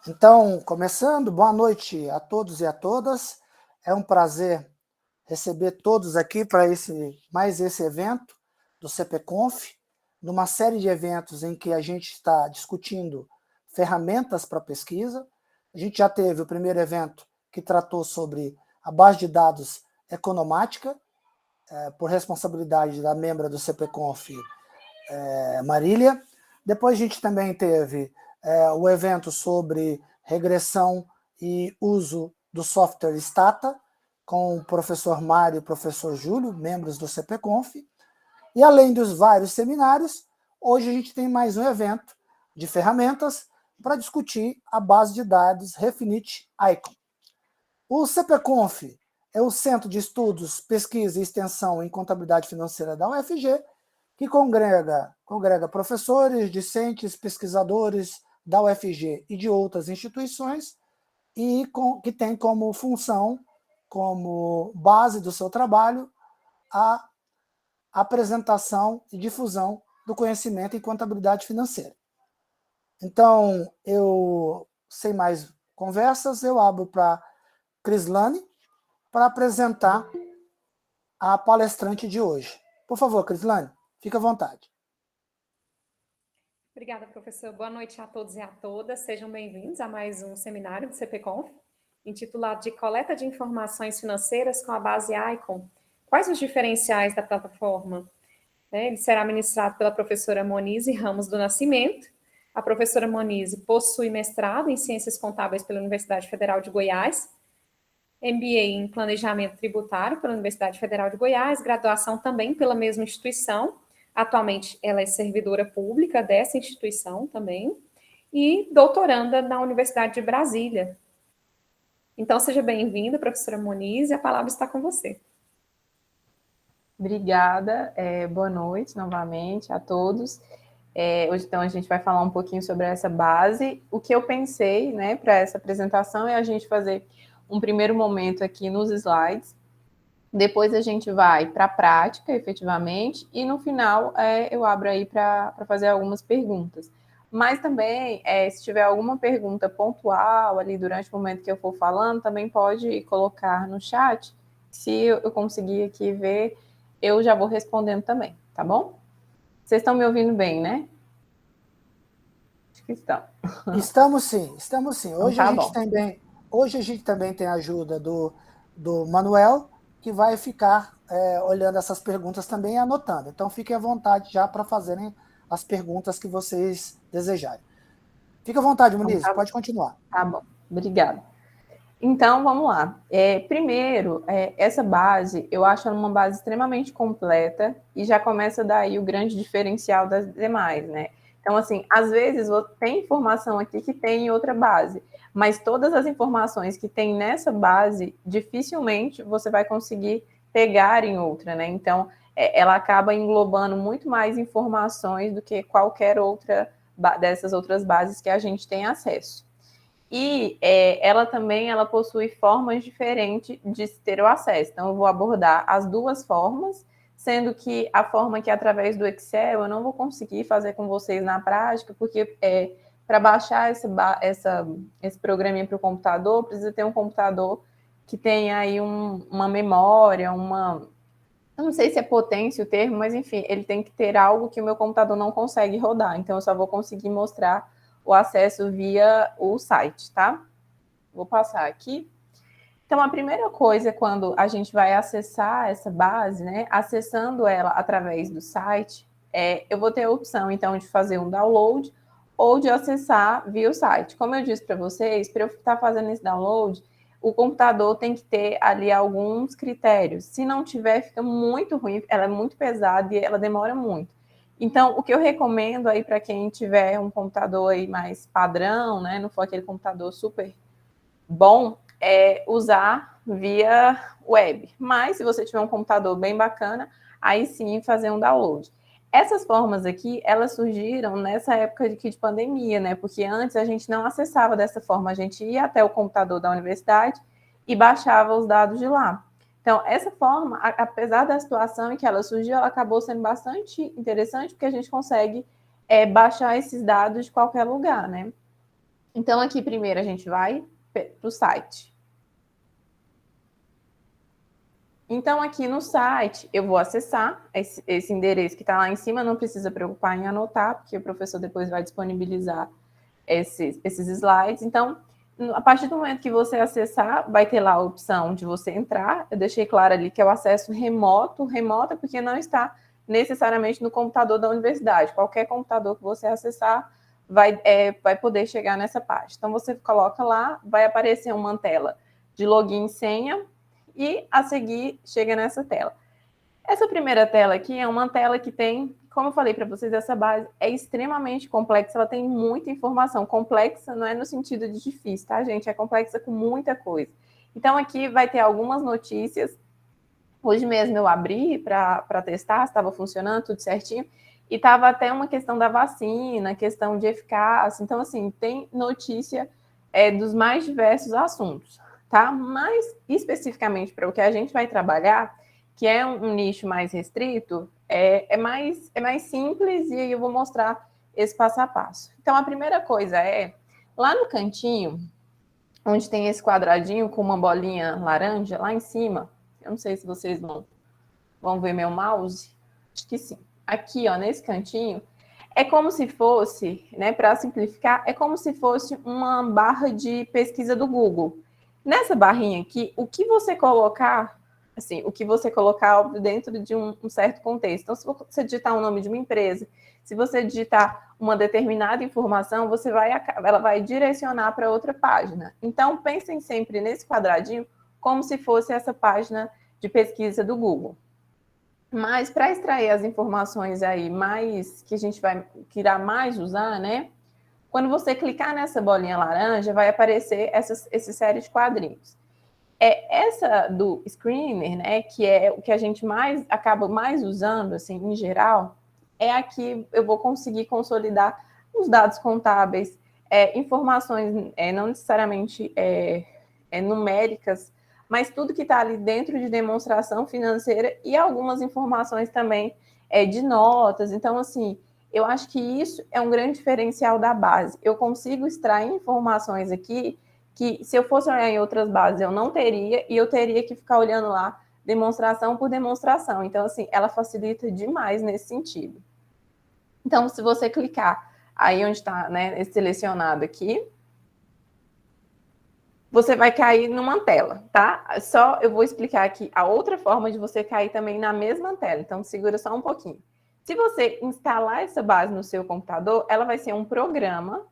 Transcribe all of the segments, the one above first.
Então, começando, boa noite a todos e a todas. É um prazer receber todos aqui para mais esse evento do CPConf, numa série de eventos em que a gente está discutindo ferramentas para pesquisa. A gente já teve o primeiro evento que tratou sobre a base de dados economática, por responsabilidade da membra do CPConf, Marília. Depois a gente também teve o evento sobre regressão e uso do software Stata, com o professor Mário e o professor Júlio, membros do CPConf. E além dos vários seminários, hoje a gente tem mais um evento de ferramentas para discutir a base de dados Refinite Icon. O CPConf é o Centro de Estudos, Pesquisa e Extensão em Contabilidade Financeira da UFG, que congrega professores, discentes, pesquisadores da UFG e de outras instituições, e que tem como função, como base do seu trabalho, a apresentação e difusão do conhecimento em contabilidade financeira. Então, eu, sem mais conversas, eu abro para Crislane para apresentar a palestrante de hoje. Por favor, Crislane, fique à vontade. Obrigada, professor. Boa noite a todos e a todas. Sejam bem-vindos a mais um seminário do CPConf, intitulado de Coleta de Informações Financeiras com a base Icon. Quais os diferenciais da plataforma? Ele será ministrado pela professora Monize Ramos do Nascimento. A professora Monize possui mestrado em Ciências Contábeis pela Universidade Federal de Goiás, MBA em Planejamento Tributário pela Universidade Federal de Goiás, graduação também pela mesma instituição. Atualmente, ela é servidora pública dessa instituição também e doutoranda na Universidade de Brasília. Então, seja bem-vinda, professora Monize, a palavra está com você. Obrigada, boa noite novamente a todos. Hoje, então, a gente vai falar um pouquinho sobre essa base. O que eu pensei, né, para essa apresentação é a gente fazer um primeiro momento aqui nos slides, depois a gente vai para a prática, efetivamente, e no final eu abro aí para fazer algumas perguntas. Mas também, se tiver alguma pergunta pontual ali durante o momento que eu for falando, também pode colocar no chat. Se eu conseguir aqui ver, eu já vou respondendo também, tá bom? Vocês estão me ouvindo bem, né? Acho que estão. Estamos sim, estamos sim. Hoje, Então, tá hoje a gente também tem a ajuda do Manuel, que vai ficar olhando essas perguntas também e anotando. Então, fiquem à vontade já para fazerem as perguntas que vocês desejarem. Fique à vontade, Muniz, então, pode continuar. Tá bom, obrigada. Então, vamos lá. Primeiro, essa base, eu acho ela uma base extremamente completa e já começa daí o grande diferencial das demais, né? Então, assim, às vezes tem informação aqui que tem em outra base, mas todas as informações que tem nessa base, dificilmente você vai conseguir pegar em outra, né? Então, ela acaba englobando muito mais informações do que qualquer outra dessas outras bases que a gente tem acesso. E ela também possui formas diferentes de se ter o acesso. Então, eu vou abordar as duas formas, sendo que a forma que é através do Excel eu não vou conseguir fazer com vocês na prática, porque para baixar esse programinha para o computador, precisa ter um computador que tenha aí uma memória, eu não sei se é potência o termo, mas enfim, ele tem que ter algo que o meu computador não consegue rodar. Então, eu só vou conseguir mostrar o acesso via o site, tá? Vou passar aqui. Então, a primeira coisa, quando a gente vai acessar essa base, né, acessando ela através do site, eu vou ter a opção, então, de fazer um download ou de acessar via o site. Como eu disse para vocês, para eu estar fazendo esse download, o computador tem que ter ali alguns critérios. Se não tiver, fica muito ruim, ela é muito pesada e ela demora muito. Então, o que eu recomendo aí para quem tiver um computador aí mais padrão, né, não for aquele computador super bom, é usar via web. Mas, se você tiver um computador bem bacana, aí sim fazer um download. Essas formas aqui, elas surgiram nessa época de pandemia, né? Porque antes a gente não acessava dessa forma, a gente ia até o computador da universidade e baixava os dados de lá. Então, essa forma, apesar da situação em que ela surgiu, ela acabou sendo bastante interessante, porque a gente consegue baixar esses dados de qualquer lugar, né? Então, aqui primeiro a gente vai para o site. Então, aqui no site, eu vou acessar esse endereço que está lá em cima, não precisa preocupar em anotar, porque o professor depois vai disponibilizar esses slides. Então, a partir do momento que você acessar, vai ter lá a opção de você entrar. Eu deixei claro ali que é o acesso remoto é porque não está necessariamente no computador da universidade. Qualquer computador que você acessar vai poder chegar nessa página. Então, você coloca lá, vai aparecer uma tela de login e senha, e a seguir chega nessa tela. Essa primeira tela aqui é uma tela que tem, como eu falei para vocês, essa base é extremamente complexa, ela tem muita informação. Complexa não é no sentido de difícil, tá, gente? É complexa com muita coisa. Então, aqui vai ter algumas notícias. Hoje mesmo eu abri para testar se estava funcionando tudo certinho, e estava até uma questão da vacina, questão de eficácia. Então, assim, tem notícia dos mais diversos assuntos, tá? Mas, especificamente para o que a gente vai trabalhar, que é um nicho mais restrito, é mais simples, e aí eu vou mostrar esse passo a passo. Então, a primeira coisa lá no cantinho, onde tem esse quadradinho com uma bolinha laranja, lá em cima, eu não sei se vocês vão ver meu mouse, acho que sim. Aqui, ó, nesse cantinho, é como se fosse, né, para simplificar, é como se fosse uma barra de pesquisa do Google. Nessa barrinha aqui, o que você colocar, assim, o que você colocar dentro de um certo contexto. Então, se você digitar o nome de uma empresa, se você digitar uma determinada informação, ela vai direcionar para outra página. Então, pensem sempre nesse quadradinho como se fosse essa página de pesquisa do Google. Mas para extrair as informações aí que a gente que irá mais usar, né? Quando você clicar nessa bolinha laranja, vai aparecer essa série de quadrinhos. Essa do Screener, né, que é o que a gente acaba mais usando, assim, em geral, aqui eu vou conseguir consolidar os dados contábeis, informações não necessariamente numéricas, mas tudo que está ali dentro de demonstração financeira e algumas informações também de notas. Então, assim, eu acho que isso é um grande diferencial da base. Eu consigo extrair informações aqui que, se eu fosse olhar em outras bases, eu não teria, e eu teria que ficar olhando lá demonstração por demonstração. Então, assim, ela facilita demais nesse sentido. Então, se você clicar aí onde está, né, selecionado aqui, você vai cair numa tela, tá? Só eu vou explicar aqui a outra forma de você cair também na mesma tela. Então, segura só um pouquinho. Se você instalar essa base no seu computador, ela vai ser um programa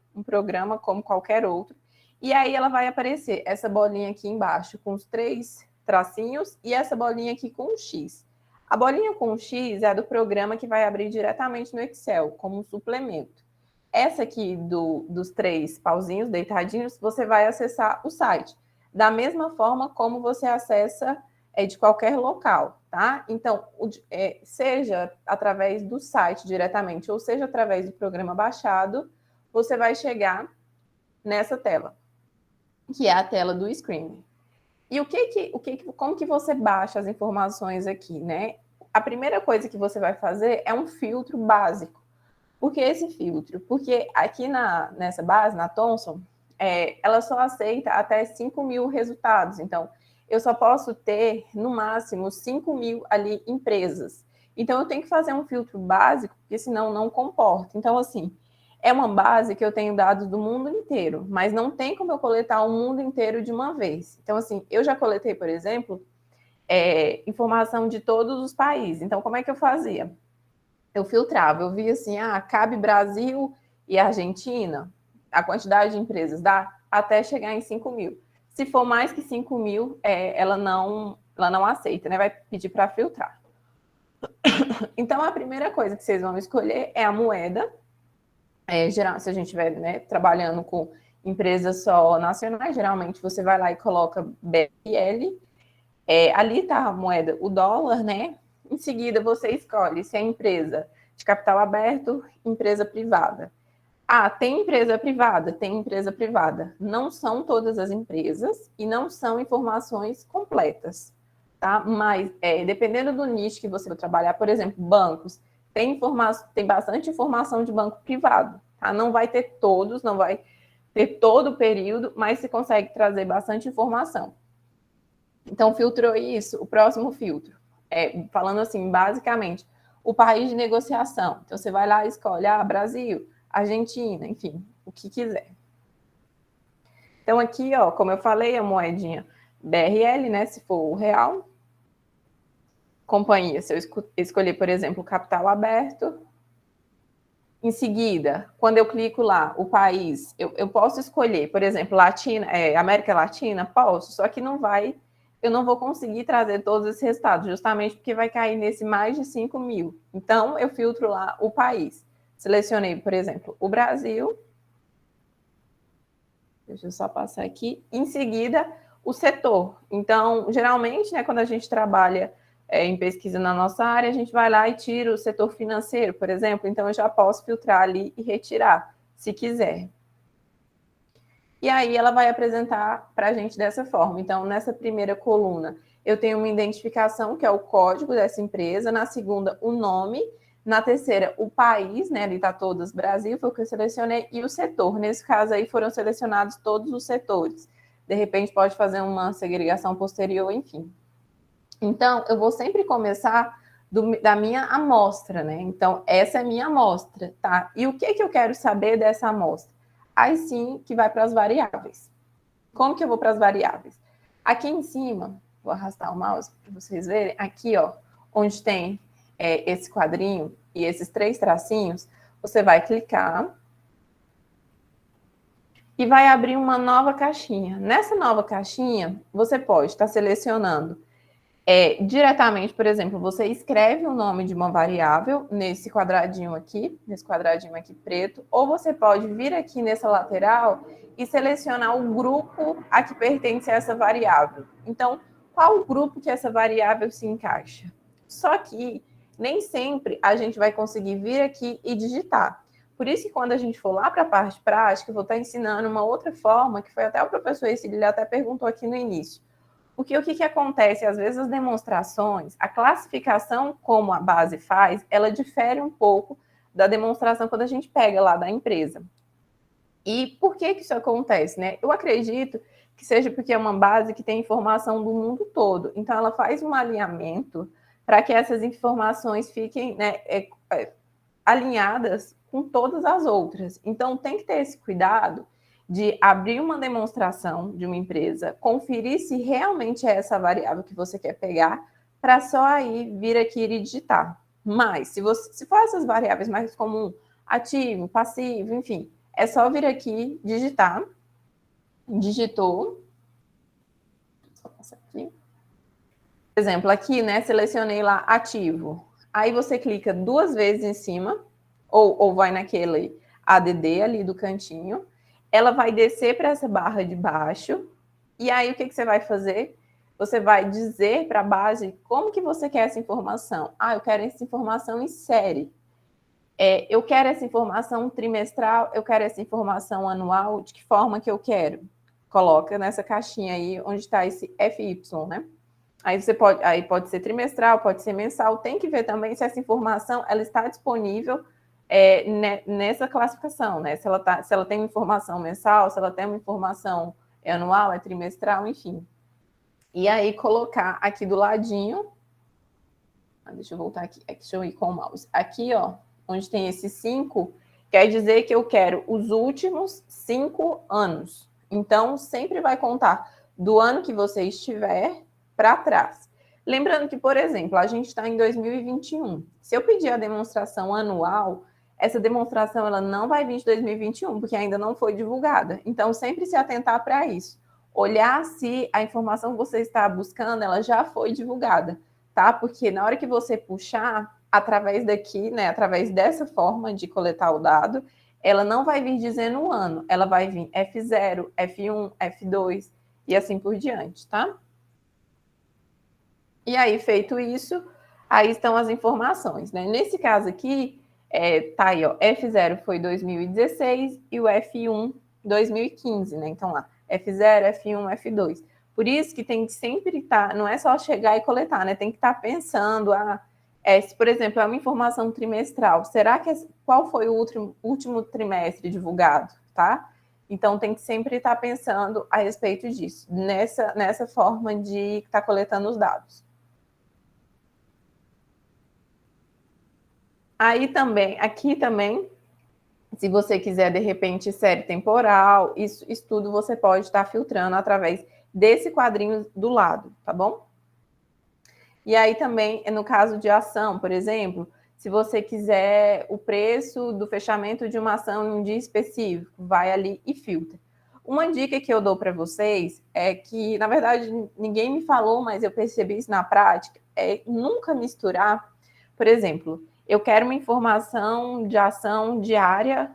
como qualquer outro, e aí ela vai aparecer essa bolinha aqui embaixo com os 3 tracinhos e essa bolinha aqui com um X. A bolinha com um X é a do programa que vai abrir diretamente no Excel, como um suplemento. Essa aqui dos 3 pauzinhos deitadinhos, você vai acessar o site. Da mesma forma como você acessa de qualquer local, tá? Então, seja através do site diretamente, ou seja através do programa baixado, você vai chegar nessa tela, que é a tela do Screener. E como que você baixa as informações aqui, né? A primeira coisa que você vai fazer é um filtro básico. Por que esse filtro? Porque aqui nessa base, na Thomson, ela só aceita até 5.000 resultados. Então, eu só posso ter, no máximo, 5.000 ali empresas. Então, eu tenho que fazer um filtro básico, porque senão não comporta. Então, assim, é uma base que eu tenho dados do mundo inteiro, mas não tem como eu coletar o mundo inteiro de uma vez. Então, assim, eu já coletei, por exemplo, informação de todos os países. Então, como é que eu fazia? Eu filtrava, eu via assim, cabe Brasil e Argentina, a quantidade de empresas dá até chegar em 5.000. Se for mais que 5.000, ela não aceita, né? Vai pedir para filtrar. Então, a primeira coisa que vocês vão escolher é a moeda. Geral, se a gente estiver, né, trabalhando com empresas só nacionais, geralmente você vai lá e coloca BRL. Ali está a moeda, o dólar, né? Em seguida, você escolhe se é empresa de capital aberto, empresa privada. Tem empresa privada? Tem empresa privada. Não são todas as empresas e não são informações completas, tá? Mas, dependendo do nicho que você vai trabalhar, por exemplo, bancos, tem bastante informação de banco privado, tá? Não vai ter todos, não vai ter todo o período, mas você consegue trazer bastante informação. Então, filtrou isso, o próximo filtro. Falando assim, basicamente, o país de negociação. Então, você vai lá e escolhe, Brasil, Argentina, enfim, o que quiser. Então, aqui, ó, como eu falei, a moedinha BRL, né, se for o real. Companhia, se eu escolher, por exemplo, capital aberto. Em seguida, quando eu clico lá, o país, eu posso escolher, por exemplo, América Latina, posso, só que eu não vou conseguir trazer todos esses resultados, justamente porque vai cair nesse mais de 5 mil. Então, eu filtro lá o país. Selecionei, por exemplo, o Brasil. Deixa eu só passar aqui. Em seguida, o setor. Então, geralmente, né, quando a gente trabalha em pesquisa na nossa área, a gente vai lá e tira o setor financeiro, por exemplo. Então, eu já posso filtrar ali e retirar, se quiser. E aí, ela vai apresentar para a gente dessa forma. Então, nessa primeira coluna, eu tenho uma identificação, que é o código dessa empresa. Na segunda, o nome. Na terceira, o país, né? Ali está todos, Brasil, foi o que eu selecionei, e o setor. Nesse caso aí, foram selecionados todos os setores. De repente, pode fazer uma segregação posterior, enfim. Então, eu vou sempre começar da minha amostra, né? Então, essa é a minha amostra, tá? E o que eu quero saber dessa amostra? Aí sim que vai para as variáveis. Como que eu vou para as variáveis? Aqui em cima, vou arrastar o mouse para vocês verem, aqui, ó, onde tem esse quadrinho e esses 3 tracinhos, você vai clicar e vai abrir uma nova caixinha. Nessa nova caixinha, você pode estar selecionando diretamente, por exemplo, você escreve o nome de uma variável nesse quadradinho aqui preto, ou você pode vir aqui nessa lateral e selecionar o grupo a que pertence a essa variável. Então, qual o grupo que essa variável se encaixa? Só que nem sempre a gente vai conseguir vir aqui e digitar. Por isso que quando a gente for lá para a parte prática, eu vou estar ensinando uma outra forma, que foi até o professor Cecília, ele até perguntou aqui no início. Porque o que acontece? Às vezes as demonstrações, a classificação como a base faz, ela difere um pouco da demonstração quando a gente pega lá da empresa. E por que isso acontece, né? Eu acredito que seja porque é uma base que tem informação do mundo todo. Então, ela faz um alinhamento para que essas informações fiquem, né, alinhadas com todas as outras. Então, tem que ter esse cuidado de abrir uma demonstração de uma empresa, conferir se realmente é essa variável que você quer pegar, para só aí vir aqui e digitar. Mas, se for essas variáveis mais comuns, ativo, passivo, enfim, é só vir aqui, digitar. Digitou. Só passar aqui. Por exemplo, aqui, né, selecionei lá ativo. Aí você clica 2 vezes em cima, ou vai naquele ADD ali do cantinho. Ela vai descer para essa barra de baixo. E aí, o que você vai fazer? Você vai dizer para a base como que você quer essa informação. Eu quero essa informação em série. Eu quero essa informação trimestral, eu quero essa informação anual, de que forma que eu quero? Coloca nessa caixinha aí, onde está esse FY, né? Aí pode ser trimestral, pode ser mensal, tem que ver também se essa informação ela está disponível nessa classificação, né? Se ela tem informação mensal, se ela tem uma informação anual, é trimestral, enfim. E aí colocar aqui do ladinho, deixa eu voltar aqui, deixa eu ir com o mouse. Aqui, ó, onde tem esse 5, quer dizer que eu quero os últimos 5 anos. Então, sempre vai contar do ano que você estiver para trás. Lembrando que, por exemplo, a gente está em 2021. Se eu pedir a demonstração anual, essa demonstração ela não vai vir de 2021, porque ainda não foi divulgada. Então, sempre se atentar para isso. Olhar se a informação que você está buscando, ela já foi divulgada, tá? Porque na hora que você puxar, através daqui, né, através dessa forma de coletar o dado, ela não vai vir dizendo o ano, ela vai vir F0, F1, F2 e assim por diante, tá? E aí, feito isso, aí estão as informações, né? Nesse caso aqui, tá aí, ó, F0 foi 2016 e o F1 2015, né? Então lá, F0, F1, F2. Por isso que tem que sempre estar, não é só chegar e coletar, né? Tem que estar pensando, se, por exemplo, é uma informação trimestral, será que qual foi o último trimestre divulgado, tá? Então, tem que sempre estar pensando a respeito disso, nessa forma de estar coletando os dados. Aí também, aqui também, se você quiser, de repente, série temporal, isso tudo você pode estar filtrando através desse quadrinho do lado, tá bom? E aí também, no caso de ação, por exemplo, se você quiser o preço do fechamento de uma ação em um dia específico, vai ali e filtra. Uma dica que eu dou para vocês é que, na verdade, ninguém me falou, mas eu percebi isso na prática, é nunca misturar. Por exemplo, eu quero uma informação de ação diária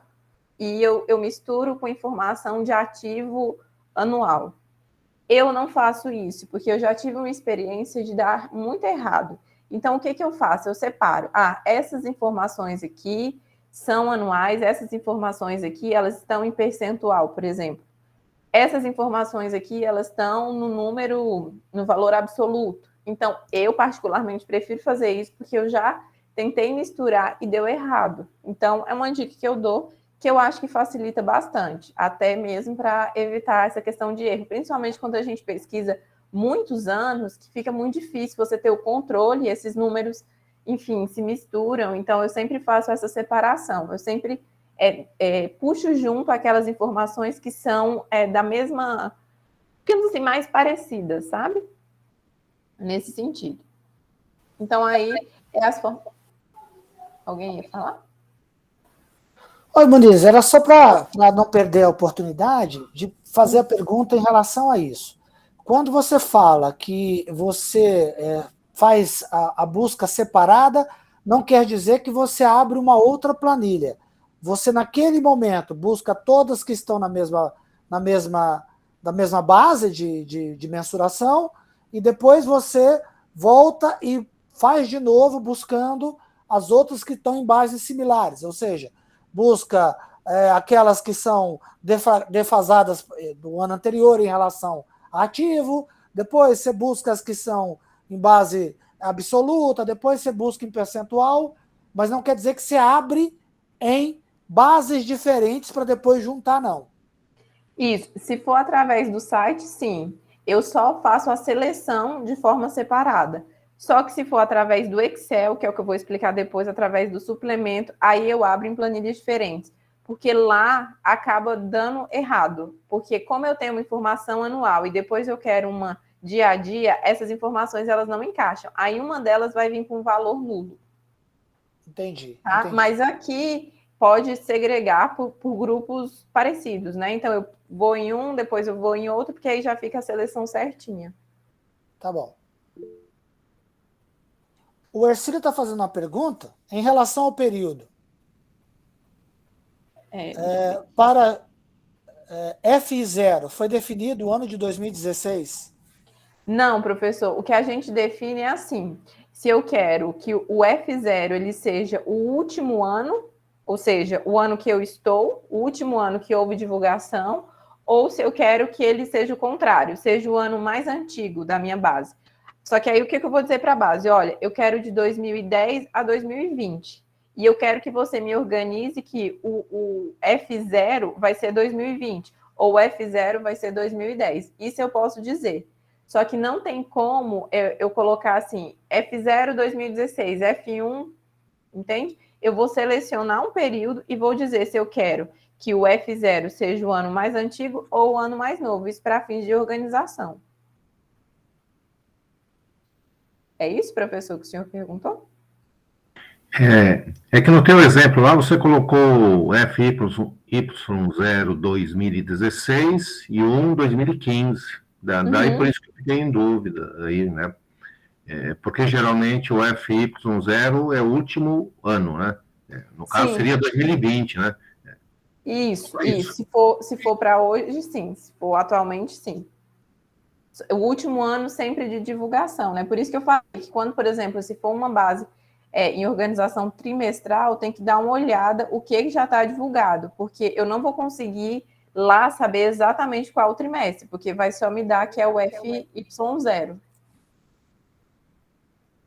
e eu misturo com informação de ativo anual. Eu não faço isso, porque eu já tive uma experiência de dar muito errado. Então, o que eu faço? Eu separo. Essas informações aqui são anuais, essas informações aqui, elas estão em percentual, por exemplo. Essas informações aqui, elas estão no número, no valor absoluto. Então, eu particularmente prefiro fazer isso, porque eu já tentei misturar e deu errado. Então, é uma dica que eu dou, que eu acho que facilita bastante, até mesmo para evitar essa questão de erro, principalmente quando a gente pesquisa muitos anos, que fica muito difícil você ter o controle, esses números, enfim, se misturam. Então, eu sempre faço essa separação, eu sempre puxo junto aquelas informações que são da mesma, digamos assim, mais parecidas, sabe? Nesse sentido. Então, aí, as formas... Alguém ia falar? Oi, Muniz, era só para não perder a oportunidade de fazer a pergunta em relação a isso. Quando você fala que você faz a busca separada, não quer dizer que você abre uma outra planilha. Você, naquele momento, busca todas que estão na mesma base de mensuração e depois você volta e faz de novo buscando as outras que estão em bases similares, ou seja, busca aquelas que são defasadas do ano anterior em relação a ativo, depois você busca as que são em base absoluta, depois você busca em percentual, mas não quer dizer que você abre em bases diferentes para depois juntar, não. Isso, se for através do site, sim. Eu só faço a seleção de forma separada. Só que se for através do Excel, que é o que eu vou explicar depois, através do suplemento, aí eu abro em planilhas diferentes. Porque lá acaba dando errado. Porque como eu tenho uma informação anual e depois eu quero uma dia a dia, essas informações elas não encaixam. Aí uma delas vai vir com valor nulo. Entendi. Tá? Entendi. Mas aqui pode segregar por grupos parecidos, né? Então eu vou em um, depois eu vou em outro, porque aí já fica a seleção certinha. Tá bom. O Ercílio está fazendo uma pergunta em relação ao período. Para FI0, foi definido o ano de 2016? Não, professor, o que a gente define é assim, se eu quero que o F0 ele seja o último ano, ou seja, o ano que eu estou, o último ano que houve divulgação, ou se eu quero que ele seja o contrário, seja o ano mais antigo da minha base. Só que aí o que eu vou dizer para a base? Olha, eu quero de 2010 a 2020. E eu quero que você me organize que o F0 vai ser 2020, ou o F0 vai ser 2010. Isso eu posso dizer. Só que não tem como eu colocar assim, F0 2016, F1, entende? Eu vou selecionar um período e vou dizer se eu quero que o F0 seja o ano mais antigo ou o ano mais novo. Isso para fins de organização. É isso, professor, que o senhor perguntou? É que no teu exemplo lá você colocou FY0 2016 e 2015. Daí por isso que eu fiquei em dúvida aí, né? Porque geralmente o FY0 é o último ano, né? No caso seria 2020, né? Isso. Se for para hoje, sim. Se for atualmente, sim. O último ano sempre de divulgação, né? Por isso que eu falei que quando, por exemplo, se for uma base em organização trimestral, tem que dar uma olhada o que já está divulgado, porque eu não vou conseguir lá saber exatamente qual o trimestre, porque vai só me dar que é o FY0.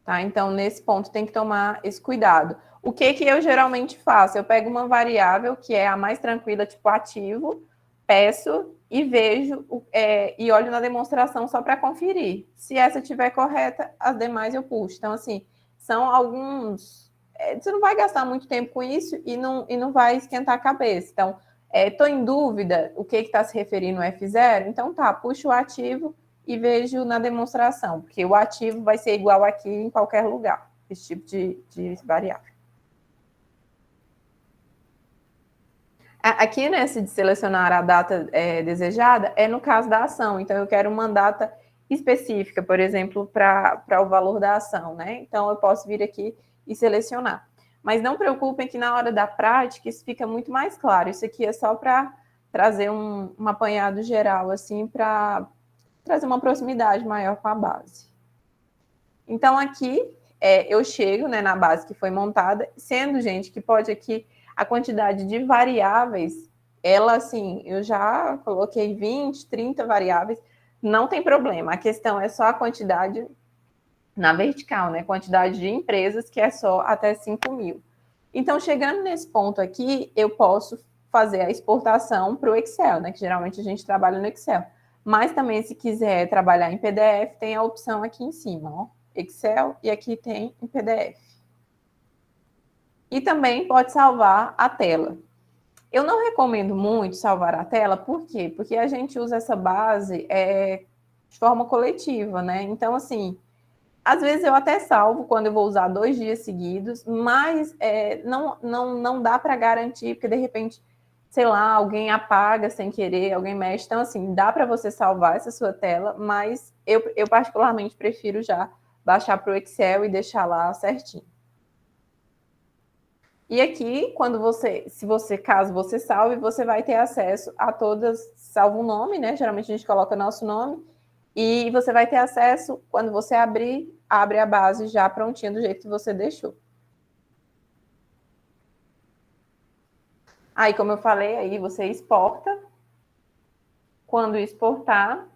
Tá? Então, nesse ponto, tem que tomar esse cuidado. O que eu geralmente faço? Eu pego uma variável que é a mais tranquila, tipo ativo, peço e vejo e olho na demonstração só para conferir. Se essa estiver correta, as demais eu puxo. Então, assim, são alguns... você não vai gastar muito tempo com isso e não vai esquentar a cabeça. Então, estou em dúvida o que está se referindo ao F0, então tá, puxo o ativo e vejo na demonstração, porque o ativo vai ser igual aqui em qualquer lugar, esse tipo de variável. Aqui, nesse de selecionar a data desejada, é no caso da ação. Então, eu quero uma data específica, por exemplo, para o valor da ação, né? Então, eu posso vir aqui e selecionar. Mas não preocupem que na hora da prática isso fica muito mais claro. Isso aqui é só para trazer um apanhado geral, assim, para trazer uma proximidade maior com a base. Então, aqui eu chego, né, na base que foi montada, sendo, gente, que pode aqui a quantidade de variáveis, ela, assim, eu já coloquei 20, 30 variáveis, não tem problema. A questão é só a quantidade na vertical, né? Quantidade de empresas, que é só até 5.000. Então, chegando nesse ponto aqui, eu posso fazer a exportação para o Excel, né? Que geralmente a gente trabalha no Excel. Mas também, se quiser trabalhar em PDF, tem a opção aqui em cima, ó. Excel, e aqui tem em PDF. E também pode salvar a tela. Eu não recomendo muito salvar a tela, por quê? Porque a gente usa essa base de forma coletiva, né? Então, assim, às vezes eu até salvo quando eu vou usar 2 dias seguidos, mas não dá para garantir, porque de repente, sei lá, alguém apaga sem querer, alguém mexe. Então, assim, dá para você salvar essa sua tela, mas eu particularmente prefiro já baixar para o Excel e deixar lá certinho. E aqui, caso você salve, você vai ter acesso a todas, salva um nome, né? Geralmente a gente coloca nosso nome, e você vai ter acesso, quando você abre a base já prontinha do jeito que você deixou. Aí, como eu falei, aí você exporta. Quando exportar,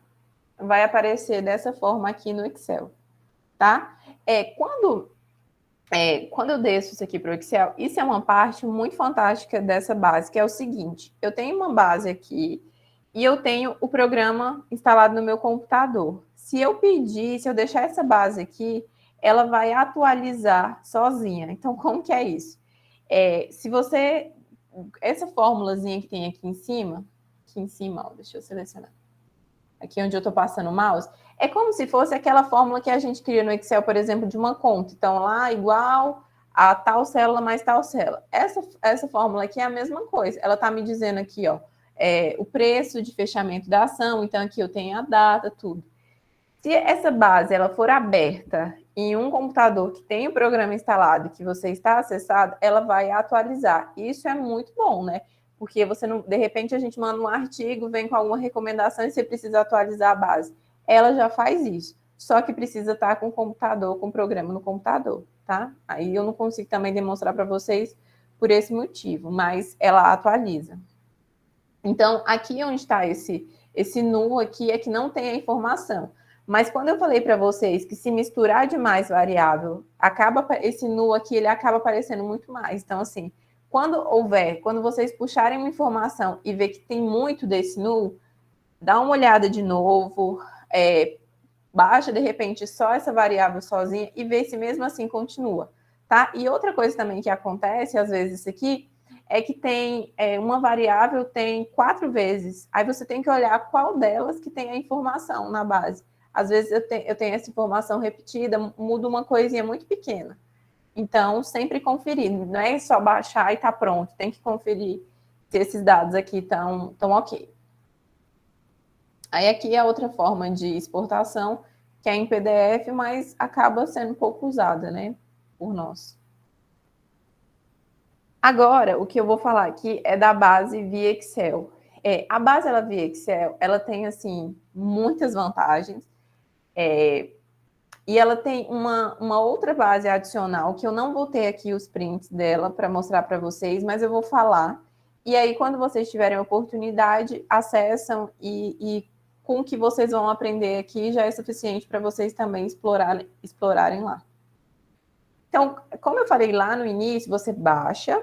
vai aparecer dessa forma aqui no Excel, tá? Quando eu desço isso aqui para o Excel, isso é uma parte muito fantástica dessa base, que é o seguinte: eu tenho uma base aqui e eu tenho o programa instalado no meu computador. Se eu deixar essa base aqui, ela vai atualizar sozinha. Então, como que é isso? Essa formulazinha que tem aqui em cima, ó, deixa eu selecionar. Aqui onde eu estou passando o mouse, é como se fosse aquela fórmula que a gente cria no Excel, por exemplo, de uma conta. Então, lá, igual a tal célula mais tal célula. Essa fórmula aqui é a mesma coisa. Ela está me dizendo aqui, ó, o preço de fechamento da ação. Então, aqui eu tenho a data, tudo. Se essa base ela for aberta em um computador que tem o programa instalado e que você está acessado, ela vai atualizar. Isso é muito bom, né? Porque você não, de repente a gente manda um artigo, vem com alguma recomendação e você precisa atualizar a base. Ela já faz isso, só que precisa estar com o computador, com o programa no computador, tá? Aí eu não consigo também demonstrar para vocês por esse motivo, mas ela atualiza. Então, aqui onde está esse nu aqui é que não tem a informação. Mas quando eu falei para vocês que se misturar demais variável, esse nu aqui, ele acaba aparecendo muito mais. Então, assim, quando vocês puxarem uma informação e ver que tem muito desse nu, dá uma olhada de novo, baixa, de repente, só essa variável sozinha e vê se mesmo assim continua, tá? E outra coisa também que acontece, às vezes, isso aqui, é que tem uma variável tem 4 vezes. Aí você tem que olhar qual delas que tem a informação na base. Às vezes eu tenho essa informação repetida, muda uma coisinha muito pequena. Então, sempre conferir. Não é só baixar e tá pronto. Tem que conferir se esses dados aqui estão ok. Aí aqui é outra forma de exportação, que é em PDF, mas acaba sendo pouco usada, né, por nós. Agora, o que eu vou falar aqui é da base via Excel. A base via Excel, ela tem, assim, muitas vantagens. E ela tem uma outra base adicional, que eu não vou ter aqui os prints dela para mostrar para vocês, mas eu vou falar. E aí, quando vocês tiverem oportunidade, acessam e com o que vocês vão aprender aqui já é suficiente para vocês também explorarem lá. Então, como eu falei lá no início, você baixa,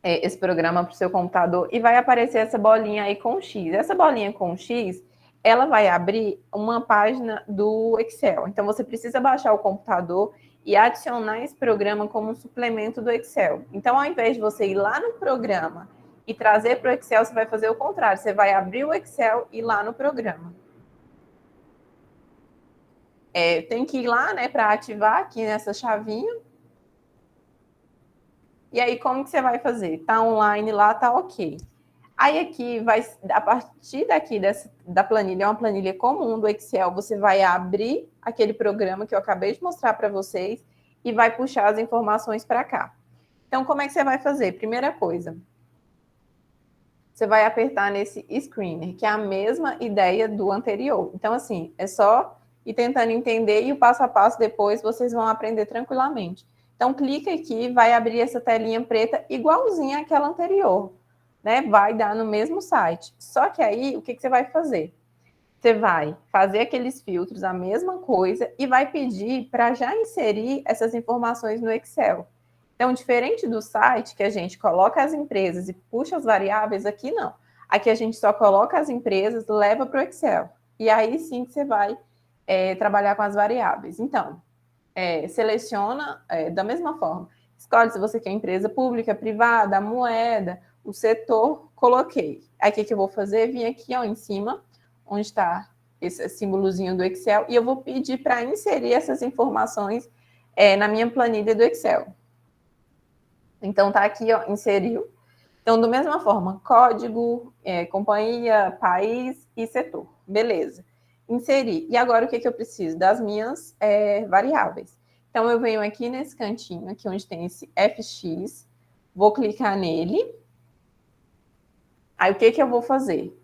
esse programa para o seu computador e vai aparecer essa bolinha aí com X. Essa bolinha com X, ela vai abrir uma página do Excel. Então, você precisa baixar o computador e adicionar esse programa como um suplemento do Excel. Então, ao invés de você ir lá no programa e trazer para o Excel, você vai fazer o contrário. Você vai abrir o Excel e ir lá no programa. Tem que ir lá, né, para ativar aqui nessa chavinha. E aí, como que você vai fazer? Tá online lá, tá ok. Aí aqui, a partir daqui da planilha, é uma planilha comum do Excel, você vai abrir aquele programa que eu acabei de mostrar para vocês e vai puxar as informações para cá. Então, como é que você vai fazer? Primeira coisa, você vai apertar nesse screener, que é a mesma ideia do anterior. Então, assim, é só ir tentando entender e o passo a passo depois vocês vão aprender tranquilamente. Então, clica aqui, vai abrir essa telinha preta igualzinha àquela anterior, né? Vai dar no mesmo site. Só que aí, o que você vai fazer? Você vai fazer aqueles filtros, a mesma coisa, e vai pedir para já inserir essas informações no Excel. Então, diferente do site, que a gente coloca as empresas e puxa as variáveis, aqui não. Aqui a gente só coloca as empresas, leva para o Excel. E aí sim que você vai trabalhar com as variáveis. Então, seleciona da mesma forma. Escolhe se você quer empresa pública, privada, a moeda, o setor, coloquei. Aí o que eu vou fazer? Vim aqui ó, em cima, onde está esse símbolozinho do Excel, e eu vou pedir para inserir essas informações na minha planilha do Excel. Então, tá aqui, ó, inseriu. Então, da mesma forma, código, companhia, país e setor. Beleza. Inserir. E agora, o que eu preciso? Das minhas variáveis. Então, eu venho aqui nesse cantinho, aqui onde tem esse FX, vou clicar nele. Aí, o que eu vou fazer?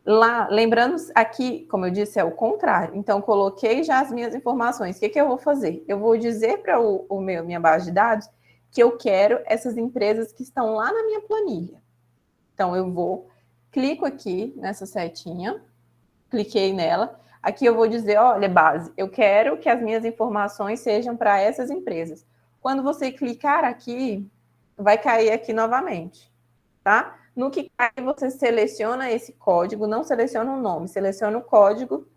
Lá, lembrando, aqui, como eu disse, é o contrário. Então, coloquei já as minhas informações. O que eu vou fazer? Eu vou dizer para minha base de dados que eu quero essas empresas que estão lá na minha planilha. Então, eu clico aqui nessa setinha, cliquei nela. Aqui eu vou dizer, olha, base, eu quero que as minhas informações sejam para essas empresas. Quando você clicar aqui, vai cair aqui novamente, tá? No que cai, você seleciona esse código, não seleciona o nome, seleciona o código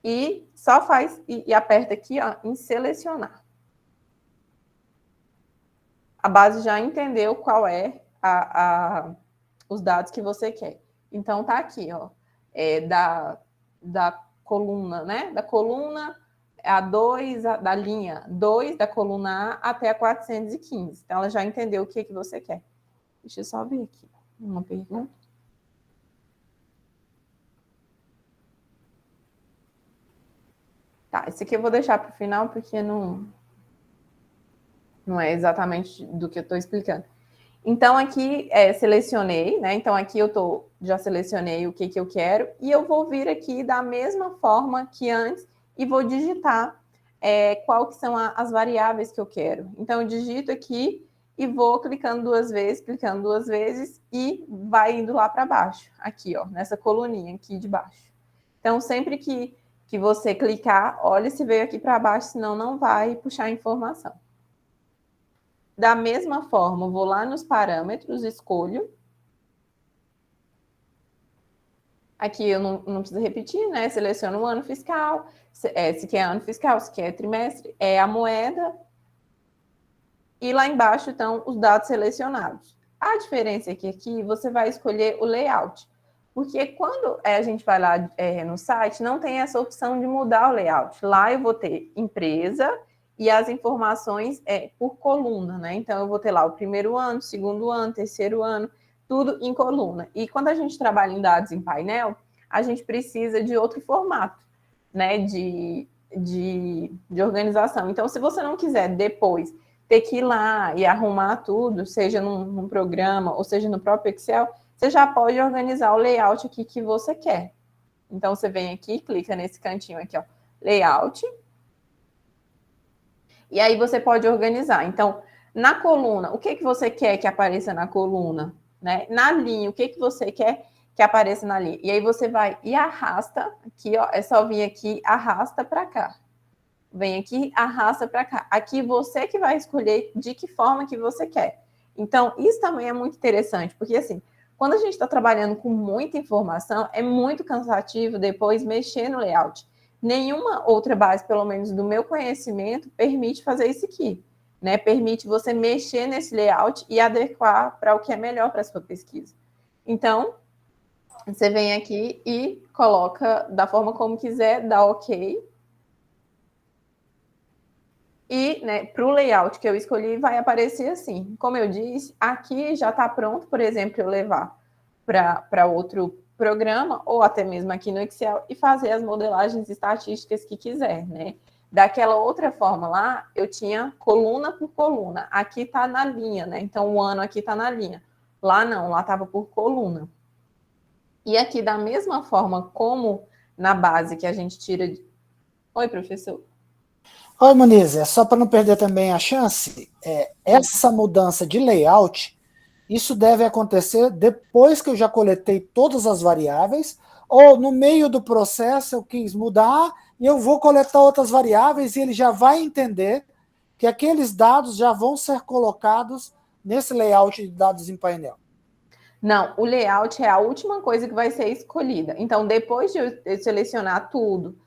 e só faz, e aperta aqui, ó, em selecionar. A base já entendeu qual é os dados que você quer. Então, tá aqui, ó, da coluna, né? Da coluna A2, da linha 2, da coluna A até a 415. Então, ela já entendeu o que você quer. Deixa eu só ver aqui uma pergunta. Tá, esse aqui eu vou deixar para o final, porque não é exatamente do que eu estou explicando. Então, aqui selecionei, né? Então, aqui eu já selecionei o que eu quero, e eu vou vir aqui da mesma forma que antes e vou digitar qual que são as variáveis que eu quero. Então, eu digito aqui e vou clicando duas vezes, e vai indo lá para baixo, aqui, ó, nessa coluninha aqui de baixo. Então, sempre que você clicar, olha se veio aqui para baixo, senão não vai puxar a informação. Da mesma forma, vou lá nos parâmetros, escolho. Aqui eu não preciso repetir, né? Seleciono o ano fiscal, se quer ano fiscal, se quer trimestre, a moeda. E lá embaixo estão os dados selecionados. A diferença é que aqui você vai escolher o layout. Porque quando a gente vai lá no site, não tem essa opção de mudar o layout. Lá eu vou ter empresa e as informações por coluna, né? Então, eu vou ter lá o primeiro ano, segundo ano, terceiro ano, tudo em coluna. E quando a gente trabalha em dados em painel, a gente precisa de outro formato, né? De organização. Então, se você não quiser depois ter que ir lá e arrumar tudo, seja num programa ou seja no próprio Excel, você já pode organizar o layout aqui que você quer. Então, você vem aqui, clica nesse cantinho aqui, ó, layout. E aí você pode organizar. Então, na coluna, o que você quer que apareça na coluna? Né? Na linha, o que você quer que apareça na linha? E aí você vai e arrasta aqui, ó, é só vir aqui, arrasta para cá. Vem aqui, arrasta para cá. Aqui você que vai escolher de que forma que você quer. Então, isso também é muito interessante, porque assim, quando a gente está trabalhando com muita informação, é muito cansativo depois mexer no layout. Nenhuma outra base, pelo menos do meu conhecimento, permite fazer isso aqui, né? Permite você mexer nesse layout e adequar para o que é melhor para a sua pesquisa. Então, você vem aqui e coloca da forma como quiser, dá OK. E, né, para o layout que eu escolhi, vai aparecer assim. Como eu disse, aqui já está pronto, por exemplo, eu levar para outro programa, ou até mesmo aqui no Excel, e fazer as modelagens estatísticas que quiser, né? Daquela outra forma lá, eu tinha coluna por coluna. Aqui está na linha, né? Então, o ano aqui está na linha. Lá não, lá estava por coluna. E aqui, da mesma forma como na base que a gente tira... Oi, professor. Oi, Muniz, é só para não perder também a chance, essa mudança de layout, isso deve acontecer depois que eu já coletei todas as variáveis, ou no meio do processo eu quis mudar e eu vou coletar outras variáveis e ele já vai entender que aqueles dados já vão ser colocados nesse layout de dados em painel. Não, o layout é a última coisa que vai ser escolhida. Então, depois de eu selecionar tudo,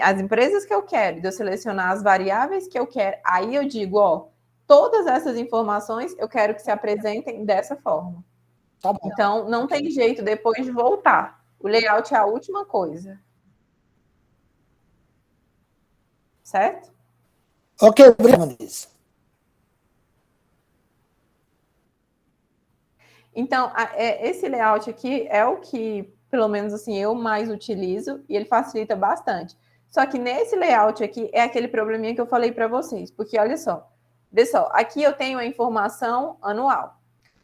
as empresas que eu quero, de eu selecionar as variáveis que eu quero, aí eu digo, ó, todas essas informações eu quero que se apresentem dessa forma. Tá bom. Então, não tem jeito depois de voltar. O layout é a última coisa. Certo? Ok, obrigado, Muniz. Então, esse layout aqui é o que, pelo menos assim, eu mais utilizo e ele facilita bastante. Só que nesse layout aqui é aquele probleminha que eu falei para vocês, porque olha só, aqui eu tenho a informação anual.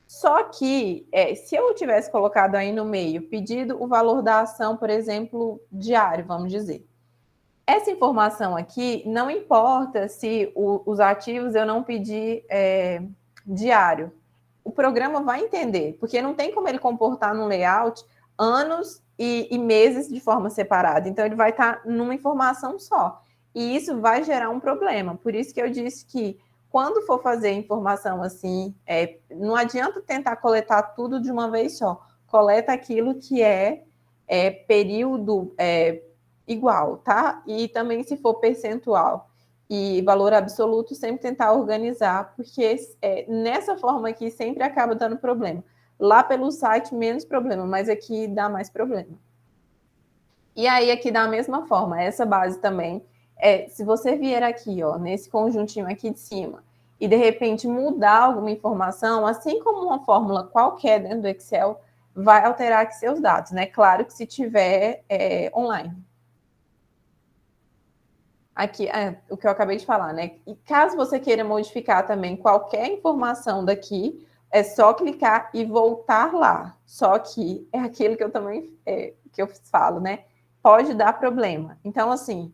Só que, se eu tivesse colocado aí no meio, pedido o valor da ação, por exemplo, diário, vamos dizer. Essa informação aqui, não importa se os ativos eu não pedir diário. O programa vai entender, porque não tem como ele comportar no layout anos e meses de forma separada. Então, ele vai estar numa informação só. E isso vai gerar um problema. Por isso que eu disse que, quando for fazer informação assim, não adianta tentar coletar tudo de uma vez só. Coleta aquilo que é período igual, tá? E também, se for percentual e valor absoluto, sempre tentar organizar, porque nessa forma aqui sempre acaba dando problema. Lá pelo site, menos problema, mas aqui dá mais problema. E aí, aqui da mesma forma, essa base também, se você vier aqui, ó, nesse conjuntinho aqui de cima, e de repente mudar alguma informação, assim como uma fórmula qualquer dentro do Excel, vai alterar aqui seus dados, né? Claro que se tiver online. Aqui o que eu acabei de falar, né? E caso você queira modificar também qualquer informação daqui, é só clicar e voltar lá. Só que é aquilo que eu também que eu falo, né? Pode dar problema. Então, assim,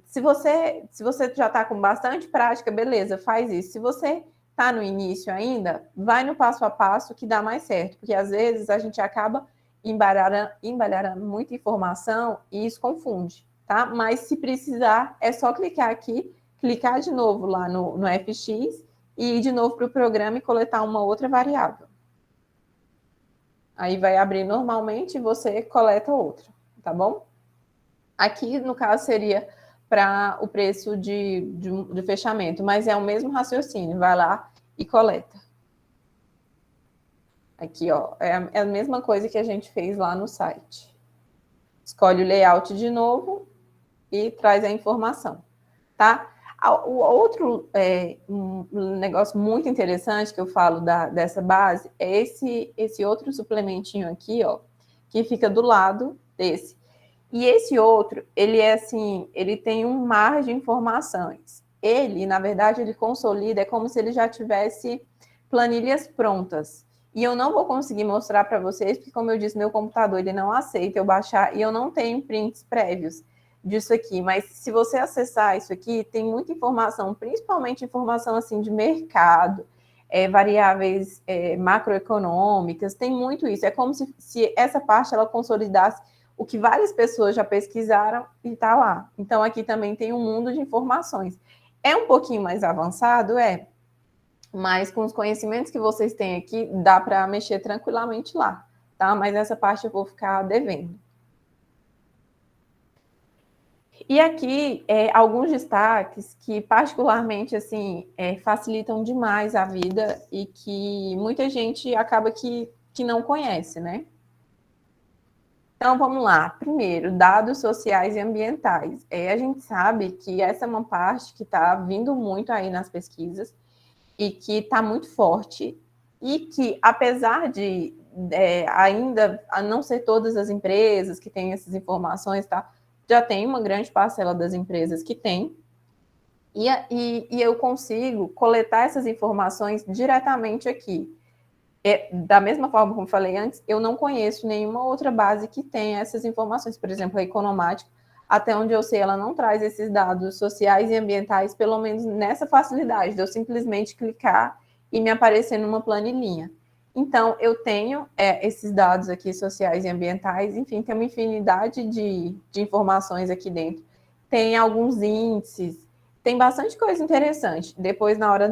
se você já está com bastante prática, beleza, faz isso. Se você está no início ainda, vai no passo a passo que dá mais certo, porque às vezes a gente acaba embaralhando muita informação e isso confunde. Tá? Mas se precisar, é só clicar aqui, clicar de novo lá no FX e ir de novo para o programa e coletar uma outra variável. Aí vai abrir normalmente e você coleta outra, tá bom? Aqui, no caso, seria para o preço de fechamento, mas é o mesmo raciocínio, vai lá e coleta. Aqui, ó, é a mesma coisa que a gente fez lá no site. Escolhe o layout de novo e traz a informação, tá? O outro um negócio muito interessante que eu falo dessa base é esse outro suplementinho aqui, ó, que fica do lado desse. E esse outro, ele é assim, ele tem um mar de informações. Ele, na verdade, ele consolida, é como se ele já tivesse planilhas prontas. E eu não vou conseguir mostrar para vocês, porque, como eu disse, meu computador ele não aceita eu baixar e eu não tenho prints prévios disso aqui, mas se você acessar isso aqui, tem muita informação, principalmente informação assim de mercado, variáveis macroeconômicas, tem muito isso. É como se essa parte ela consolidasse o que várias pessoas já pesquisaram e está lá. Então, aqui também tem um mundo de informações. É um pouquinho mais avançado, mas com os conhecimentos que vocês têm aqui, dá para mexer tranquilamente lá, tá? Mas essa parte eu vou ficar devendo. E aqui, alguns destaques que particularmente, assim, facilitam demais a vida e que muita gente acaba que não conhece, né? Então, vamos lá. Primeiro, dados sociais e ambientais. A gente sabe que essa é uma parte que está vindo muito aí nas pesquisas e que está muito forte e que, apesar de ainda a não ser todas as empresas que têm essas informações, tá? Já tem uma grande parcela das empresas que tem, e eu consigo coletar essas informações diretamente aqui. Da mesma forma como falei antes, eu não conheço nenhuma outra base que tenha essas informações. Por exemplo, a Economática, até onde eu sei, ela não traz esses dados sociais e ambientais, pelo menos nessa facilidade, de eu simplesmente clicar e me aparecer numa planilhinha. Então, eu tenho esses dados aqui sociais e ambientais, enfim, tem uma infinidade de informações aqui dentro. Tem alguns índices, tem bastante coisa interessante. Depois, na hora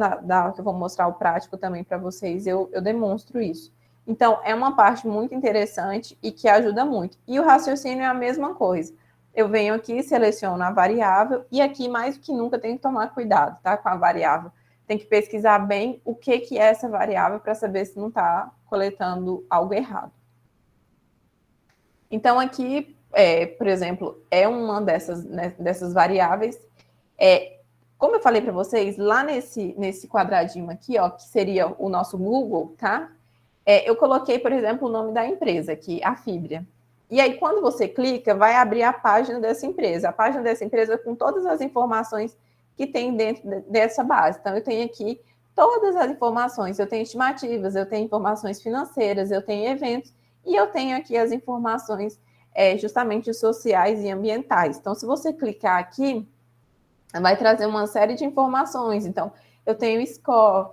que eu vou mostrar o prático também para vocês, eu demonstro isso. Então, é uma parte muito interessante e que ajuda muito. E o raciocínio é a mesma coisa. Eu venho aqui, seleciono a variável, e aqui, mais do que nunca, tem que tomar cuidado, tá? Com a variável. Tem que pesquisar bem o que é essa variável para saber se não está coletando algo errado. Então, aqui, por exemplo, é uma dessas variáveis. Como eu falei para vocês, lá nesse quadradinho aqui, ó, que seria o nosso Google, tá? Eu coloquei, por exemplo, o nome da empresa aqui, a Fibria. E aí, quando você clica, vai abrir a página dessa empresa. A página dessa empresa com todas as informações que tem dentro dessa base. Então, eu tenho aqui todas as informações. Eu tenho estimativas, eu tenho informações financeiras, eu tenho eventos e eu tenho aqui as informações justamente sociais e ambientais. Então, se você clicar aqui, vai trazer uma série de informações. Então, eu tenho score,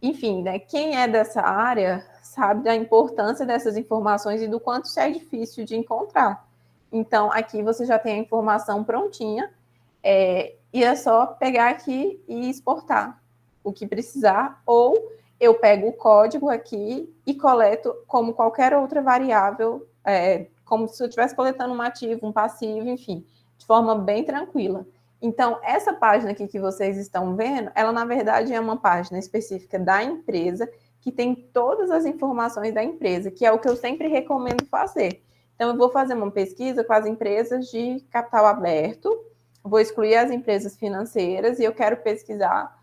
enfim, né? Quem é dessa área sabe da importância dessas informações e do quanto isso é difícil de encontrar. Então, aqui você já tem a informação prontinha, e é só pegar aqui e exportar o que precisar, ou eu pego o código aqui e coleto como qualquer outra variável, como se eu estivesse coletando um ativo, um passivo, enfim, de forma bem tranquila. Então, essa página aqui que vocês estão vendo, ela, na verdade, é uma página específica da empresa, que tem todas as informações da empresa, que é o que eu sempre recomendo fazer. Então, eu vou fazer uma pesquisa com as empresas de capital aberto, vou excluir as empresas financeiras e eu quero pesquisar,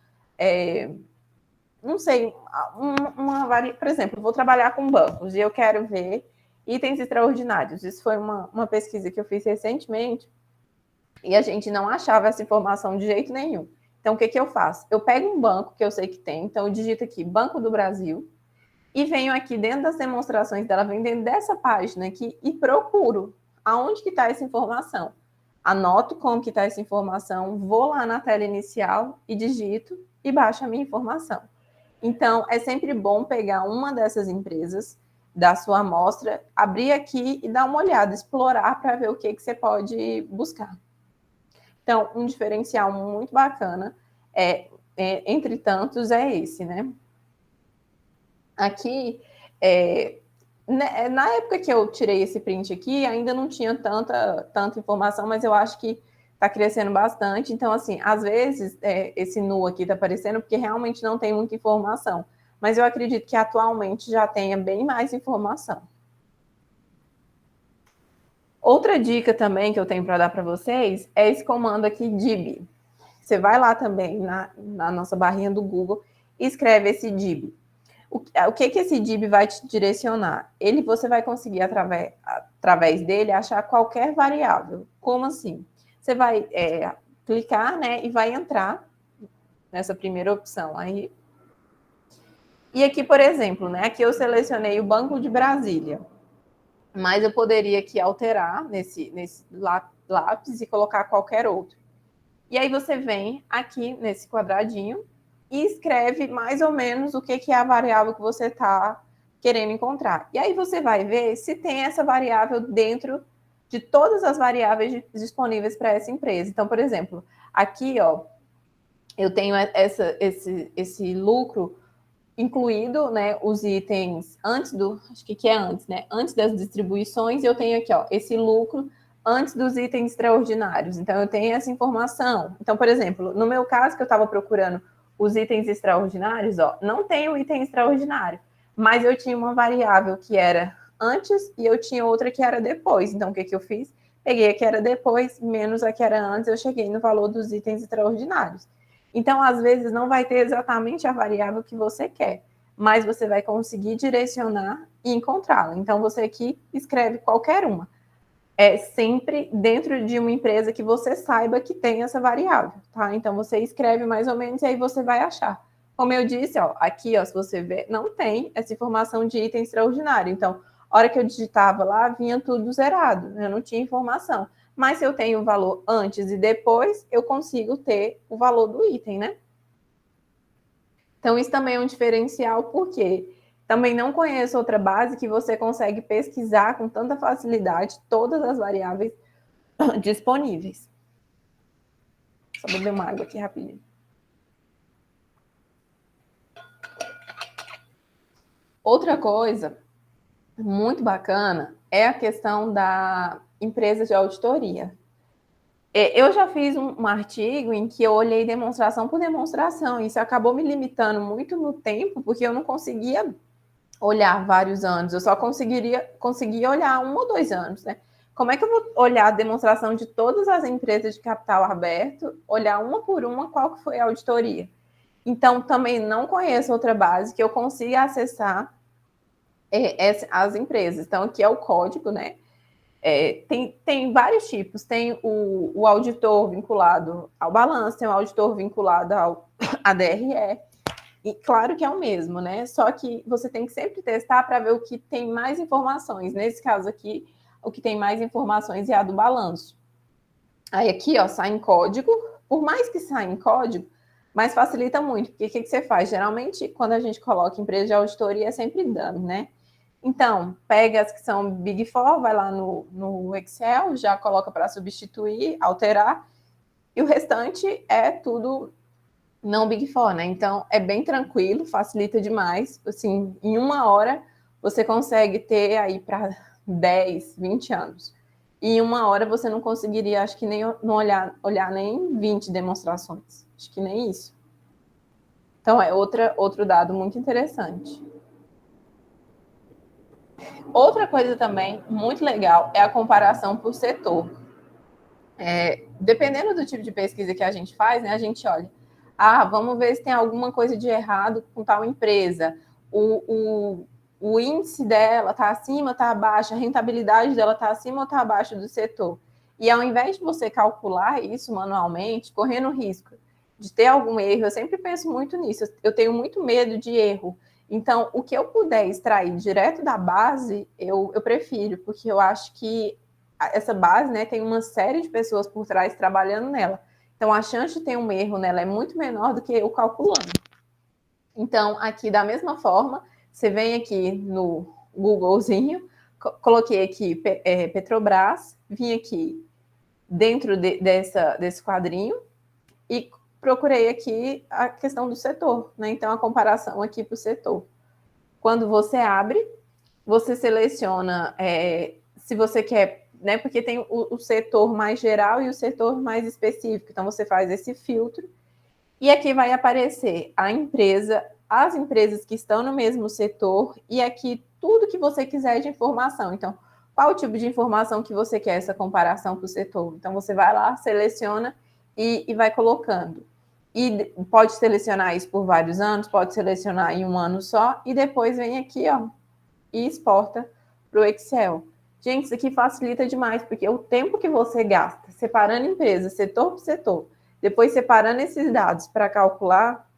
não sei, por exemplo, vou trabalhar com bancos e eu quero ver itens extraordinários. Isso foi uma pesquisa que eu fiz recentemente, e a gente não achava essa informação de jeito nenhum. Então, o que eu faço? Eu pego um banco que eu sei que tem, então eu digito aqui Banco do Brasil, e venho aqui dentro das demonstrações dela, venho dentro dessa página aqui e procuro aonde que está essa informação. Anoto como que está essa informação, vou lá na tela inicial e digito e baixo a minha informação. Então, é sempre bom pegar uma dessas empresas da sua amostra, abrir aqui e dar uma olhada, explorar para ver o que você pode buscar. Então, um diferencial muito bacana, entre tantos, é esse, né? Aqui, na época que eu tirei esse print aqui, ainda não tinha tanta informação, mas eu acho que está crescendo bastante. Então, assim, às vezes, esse nu aqui está aparecendo porque realmente não tem muita informação. Mas eu acredito que atualmente já tenha bem mais informação. Outra dica também que eu tenho para dar para vocês é esse comando aqui, dib. Você vai lá também na nossa barrinha do Google e escreve esse dib. O que esse dib vai te direcionar? Você vai conseguir, através dele, achar qualquer variável. Como assim? Você vai clicar, né, e vai entrar nessa primeira opção aí. E aqui, por exemplo, né, aqui eu selecionei o Banco de Brasília. Mas eu poderia aqui alterar nesse lápis e colocar qualquer outro. E aí você vem aqui nesse quadradinho e escreve mais ou menos o que é a variável que você está querendo encontrar. E aí você vai ver se tem essa variável dentro de todas as variáveis disponíveis para essa empresa. Então, por exemplo, aqui, ó, eu tenho esse lucro incluído, né, os itens antes do, acho que é antes, né, antes das distribuições, eu tenho aqui, ó, esse lucro antes dos itens extraordinários. Então, eu tenho essa informação. Então, por exemplo, no meu caso, que eu estava procurando os itens extraordinários, ó, não tem o item extraordinário, mas eu tinha uma variável que era antes e eu tinha outra que era depois. Então, o que eu fiz? Peguei a que era depois, menos a que era antes, eu cheguei no valor dos itens extraordinários. Então, às vezes, não vai ter exatamente a variável que você quer, mas você vai conseguir direcionar e encontrá-la. Então, você aqui escreve qualquer uma. É sempre dentro de uma empresa que você saiba que tem essa variável, tá? Então, você escreve mais ou menos e aí você vai achar. Como eu disse, ó, aqui, ó, se você ver, não tem essa informação de item extraordinário. Então, a hora que eu digitava lá, vinha tudo zerado, eu não tinha informação. Mas se eu tenho o valor antes e depois, eu consigo ter o valor do item, né? Então, isso também é um diferencial, porque também não conheço outra base que você consegue pesquisar com tanta facilidade todas as variáveis disponíveis. Só beber uma água aqui rapidinho. Outra coisa muito bacana é a questão da empresa de auditoria. Eu já fiz um artigo em que eu olhei demonstração por demonstração, e isso acabou me limitando muito no tempo, porque eu não conseguia olhar vários anos, eu só conseguia olhar 1 ou 2 anos, né? Como é que eu vou olhar a demonstração de todas as empresas de capital aberto, olhar uma por uma qual que foi a auditoria? Então, também não conheço outra base que eu consiga acessar as empresas. Então, aqui é o código, né? Tem vários tipos. Tem o auditor vinculado ao balanço, tem o auditor vinculado ao ADRE, e claro que é o mesmo, né? Só que você tem que sempre testar para ver o que tem mais informações. Nesse caso aqui, o que tem mais informações é a do balanço. Aí aqui, ó, sai em código. Por mais que saia em código, mas facilita muito, porque o que você faz? Geralmente, quando a gente coloca empresa de auditoria, é sempre dummy, né? Então, pega as que são Big Four, vai lá no Excel, já coloca para substituir, alterar, e o restante é tudo não Big Four, né? Então, é bem tranquilo, facilita demais. Assim, em 1 hora, você consegue ter aí para 10, 20 anos. E em 1 hora, você não conseguiria, acho que nem não olhar nem 20 demonstrações. Acho que nem isso. Então, é outro dado muito interessante. Outra coisa também muito legal é a comparação por setor. Dependendo do tipo de pesquisa que a gente faz, né, a gente olha, vamos ver se tem alguma coisa de errado com tal empresa. O índice dela está acima, está abaixo, a rentabilidade dela está acima ou está abaixo do setor. E ao invés de você calcular isso manualmente, correndo risco de ter algum erro, eu sempre penso muito nisso, eu tenho muito medo de erro. Então, o que eu puder extrair direto da base, eu prefiro, porque eu acho que essa base, né, tem uma série de pessoas por trás trabalhando nela. Então, a chance de ter um erro nela é muito menor do que eu calculando. Então, aqui, da mesma forma, você vem aqui no Googlezinho, coloquei aqui Petrobras, vim aqui dentro desse quadrinho e procurei aqui a questão do setor, né? Então, a comparação aqui para o setor. Quando você abre, você seleciona se você quer, né? Porque tem o setor mais geral e o setor mais específico. Então, você faz esse filtro e aqui vai aparecer a empresa, as empresas que estão no mesmo setor e aqui tudo que você quiser de informação. Então, qual o tipo de informação que você quer essa comparação para o setor? Então, você vai lá, seleciona e vai colocando. E pode selecionar isso por vários anos, pode selecionar em 1 ano só, e depois vem aqui, ó, e exporta para o Excel. Gente, isso aqui facilita demais, porque o tempo que você gasta separando empresa, setor por setor, depois separando esses dados para calcular,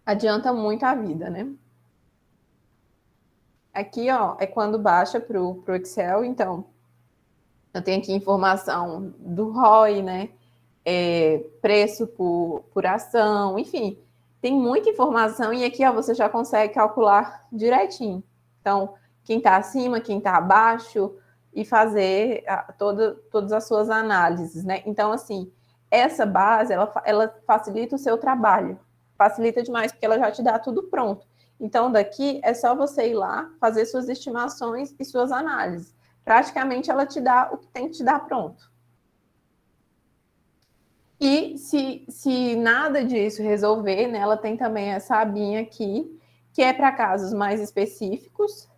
adianta muito a vida, né? Aqui, ó, é quando baixa para o Excel, então, eu tenho aqui informação do ROI, né? Preço por ação, enfim, tem muita informação e aqui, ó, você já consegue calcular direitinho. Então, quem está acima, quem está abaixo e fazer todas as suas análises, né? Então, assim, essa base, ela facilita o seu trabalho, facilita demais, porque ela já te dá tudo pronto. Então, daqui é só você ir lá, fazer suas estimações e suas análises. Praticamente, ela te dá o que tem que te dar pronto. E se nada disso resolver, né, ela tem também essa abinha aqui, que é para casos mais específicos.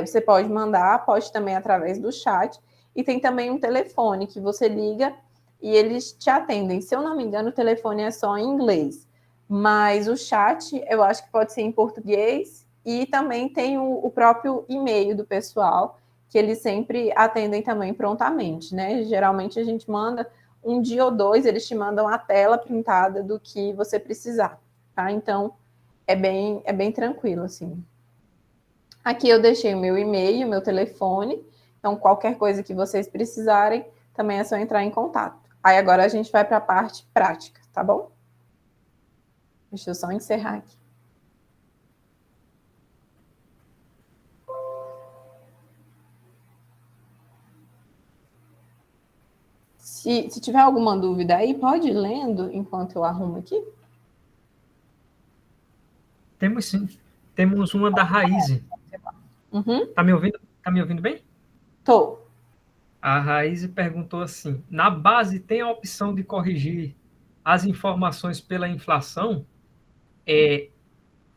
Você pode mandar, pode também através do chat. E tem também um telefone que você liga e eles te atendem. Se eu não me engano, o telefone é só em inglês. Mas o chat, eu acho que pode ser em português. E também tem o próprio e-mail do pessoal, que eles sempre atendem também prontamente, né? Geralmente a gente manda um dia ou dois, eles te mandam a tela pintada do que você precisar, tá? Então, é bem tranquilo, assim. Aqui eu deixei o meu e-mail, o meu telefone, então qualquer coisa que vocês precisarem, também é só entrar em contato. Aí agora a gente vai para a parte prática, tá bom? Deixa eu só encerrar aqui. Se tiver alguma dúvida aí, pode ir lendo enquanto eu arrumo aqui? Temos sim. Temos uma da Raiz. Uhum. Tá me ouvindo? Tá me ouvindo bem? Tô. A Raiz perguntou assim: na base tem a opção de corrigir as informações pela inflação?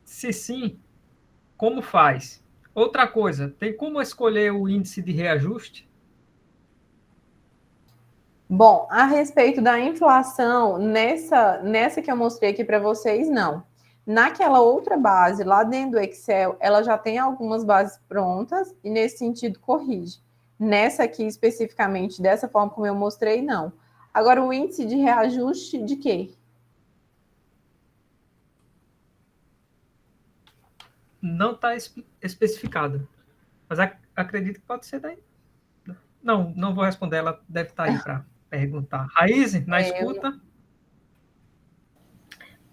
Se sim, como faz? Outra coisa, tem como escolher o índice de reajuste? Bom, a respeito da inflação, nessa que eu mostrei aqui para vocês, não. Naquela outra base, lá dentro do Excel, ela já tem algumas bases prontas e, nesse sentido, corrige. Nessa aqui, especificamente, dessa forma como eu mostrei, não. Agora, o índice de reajuste de quê? Não está especificado. Mas acredito que pode ser daí. Não vou responder, ela deve estar aí para perguntar. Raiz, na escuta?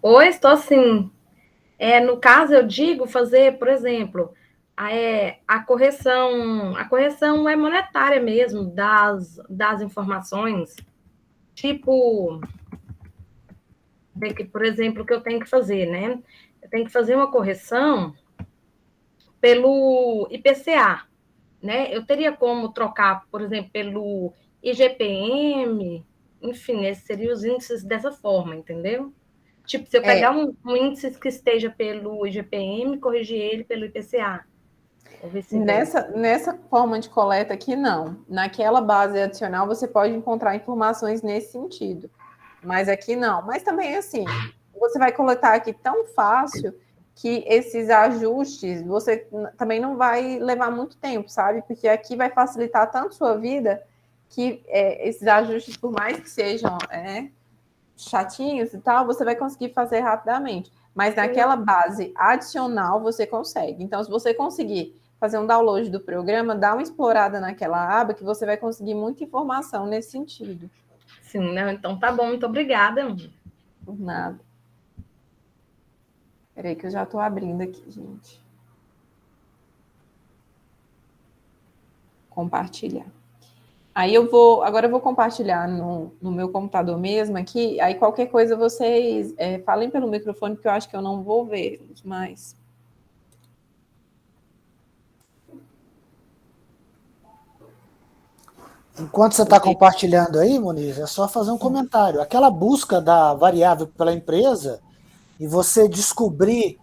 Oi, estou assim. No caso, eu digo fazer, por exemplo, a correção é monetária mesmo das informações. Tipo, por exemplo, o que eu tenho que fazer, né? Eu tenho que fazer uma correção pelo IPCA, né? Eu teria como trocar, por exemplo, pelo IGPM, enfim, esses seriam os índices dessa forma, entendeu? Tipo, se eu pegar um índice que esteja pelo IGPM, corrigir ele pelo IPCA. Nessa forma de coleta aqui, não. Naquela base adicional, você pode encontrar informações nesse sentido. Mas aqui, não. Mas também, assim, você vai coletar aqui tão fácil que esses ajustes, você também não vai levar muito tempo, sabe? Porque aqui vai facilitar tanto sua vida que esses ajustes, por mais que sejam chatinhos e tal, você vai conseguir fazer rapidamente. Mas naquela base adicional, você consegue. Então, se você conseguir fazer um download do programa, dá uma explorada naquela aba que você vai conseguir muita informação nesse sentido. Sim, não, então tá bom, muito obrigada. Por nada. Peraí que eu já estou abrindo aqui, gente. Compartilhar. Aí agora eu vou compartilhar no meu computador mesmo aqui, aí qualquer coisa vocês falem pelo microfone, porque eu acho que eu não vou vê-los mais. Enquanto você está compartilhando aí, Moniz, é só fazer um comentário. Aquela busca da variável pela empresa e você descobrir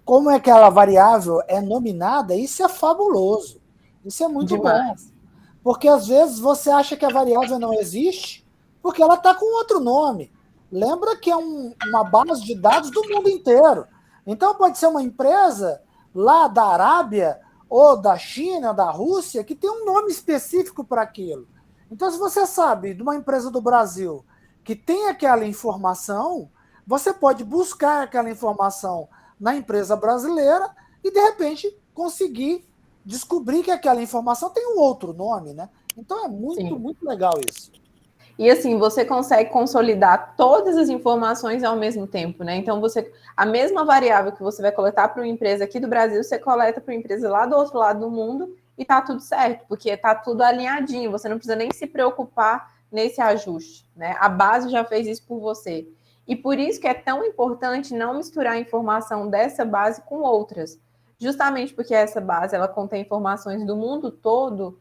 como é que aquela variável é nominada, isso é fabuloso. Isso é muito demais. bom. Porque às vezes você acha que a variável não existe porque ela está com outro nome. Lembra que é uma base de dados do mundo inteiro. Então pode ser uma empresa lá da Arábia ou da China, da Rússia, que tem um nome específico para aquilo. Então, se você sabe de uma empresa do Brasil que tem aquela informação, você pode buscar aquela informação na empresa brasileira e, de repente, conseguir descobrir que aquela informação tem um outro nome, né? Então, é muito legal isso. E assim, você consegue consolidar todas as informações ao mesmo tempo, né? Então, a mesma variável que você vai coletar para uma empresa aqui do Brasil, você coleta para uma empresa lá do outro lado do mundo e tá tudo certo, porque tá tudo alinhadinho, você não precisa nem se preocupar nesse ajuste, né? A base já fez isso por você. E por isso que é tão importante não misturar a informação dessa base com outras. Justamente porque essa base ela contém informações do mundo todo,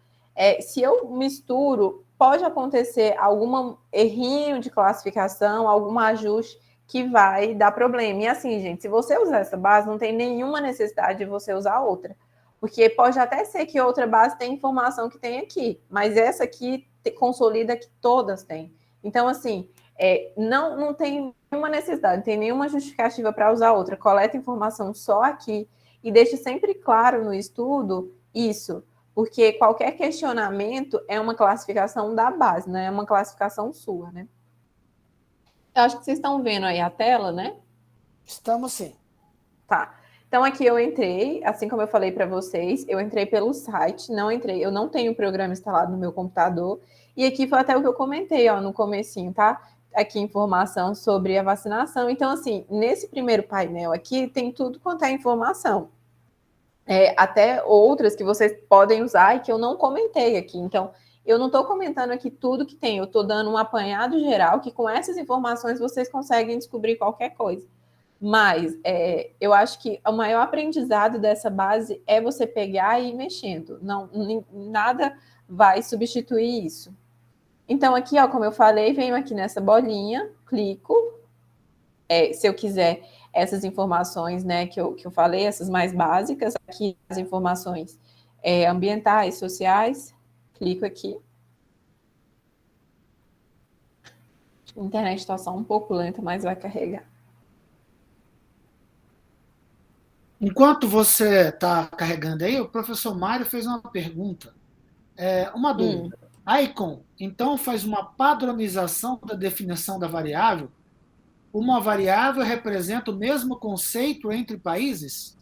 se eu misturo, pode acontecer algum errinho de classificação, algum ajuste que vai dar problema. E assim, gente, se você usar essa base, não tem nenhuma necessidade de você usar outra. Porque pode até ser que outra base tenha informação que tem aqui, mas essa aqui consolida que todas têm. Então, assim, não tem nenhuma necessidade, não tem nenhuma justificativa para usar outra. Coleta informação só aqui e deixe sempre claro no estudo isso, porque qualquer questionamento é uma classificação da base, não é uma classificação sua, né? Eu acho que vocês estão vendo aí a tela, né? Estamos sim. Tá. Então, aqui eu entrei, assim como eu falei para vocês, eu entrei pelo site, eu não tenho o programa instalado no meu computador, e aqui foi até o que eu comentei, ó, no comecinho, tá? Aqui informação sobre a vacinação. Então, assim, nesse primeiro painel aqui tem tudo quanto é informação. Até outras que vocês podem usar e que eu não comentei aqui. Então, eu não estou comentando aqui tudo que tem, eu estou dando um apanhado geral, que com essas informações vocês conseguem descobrir qualquer coisa. Mas eu acho que o maior aprendizado dessa base é você pegar e ir mexendo. Não, nada vai substituir isso. Então, aqui, ó, como eu falei, venho aqui nessa bolinha, clico. Se eu quiser essas informações, né, que eu falei, essas mais básicas, aqui as informações ambientais, sociais, clico aqui. A internet está só um pouco lenta, mas vai carregar. Enquanto você está carregando aí, o professor Mário fez uma pergunta. Uma dúvida. A ICON, então, faz uma padronização da definição da variável? Uma variável representa o mesmo conceito entre países?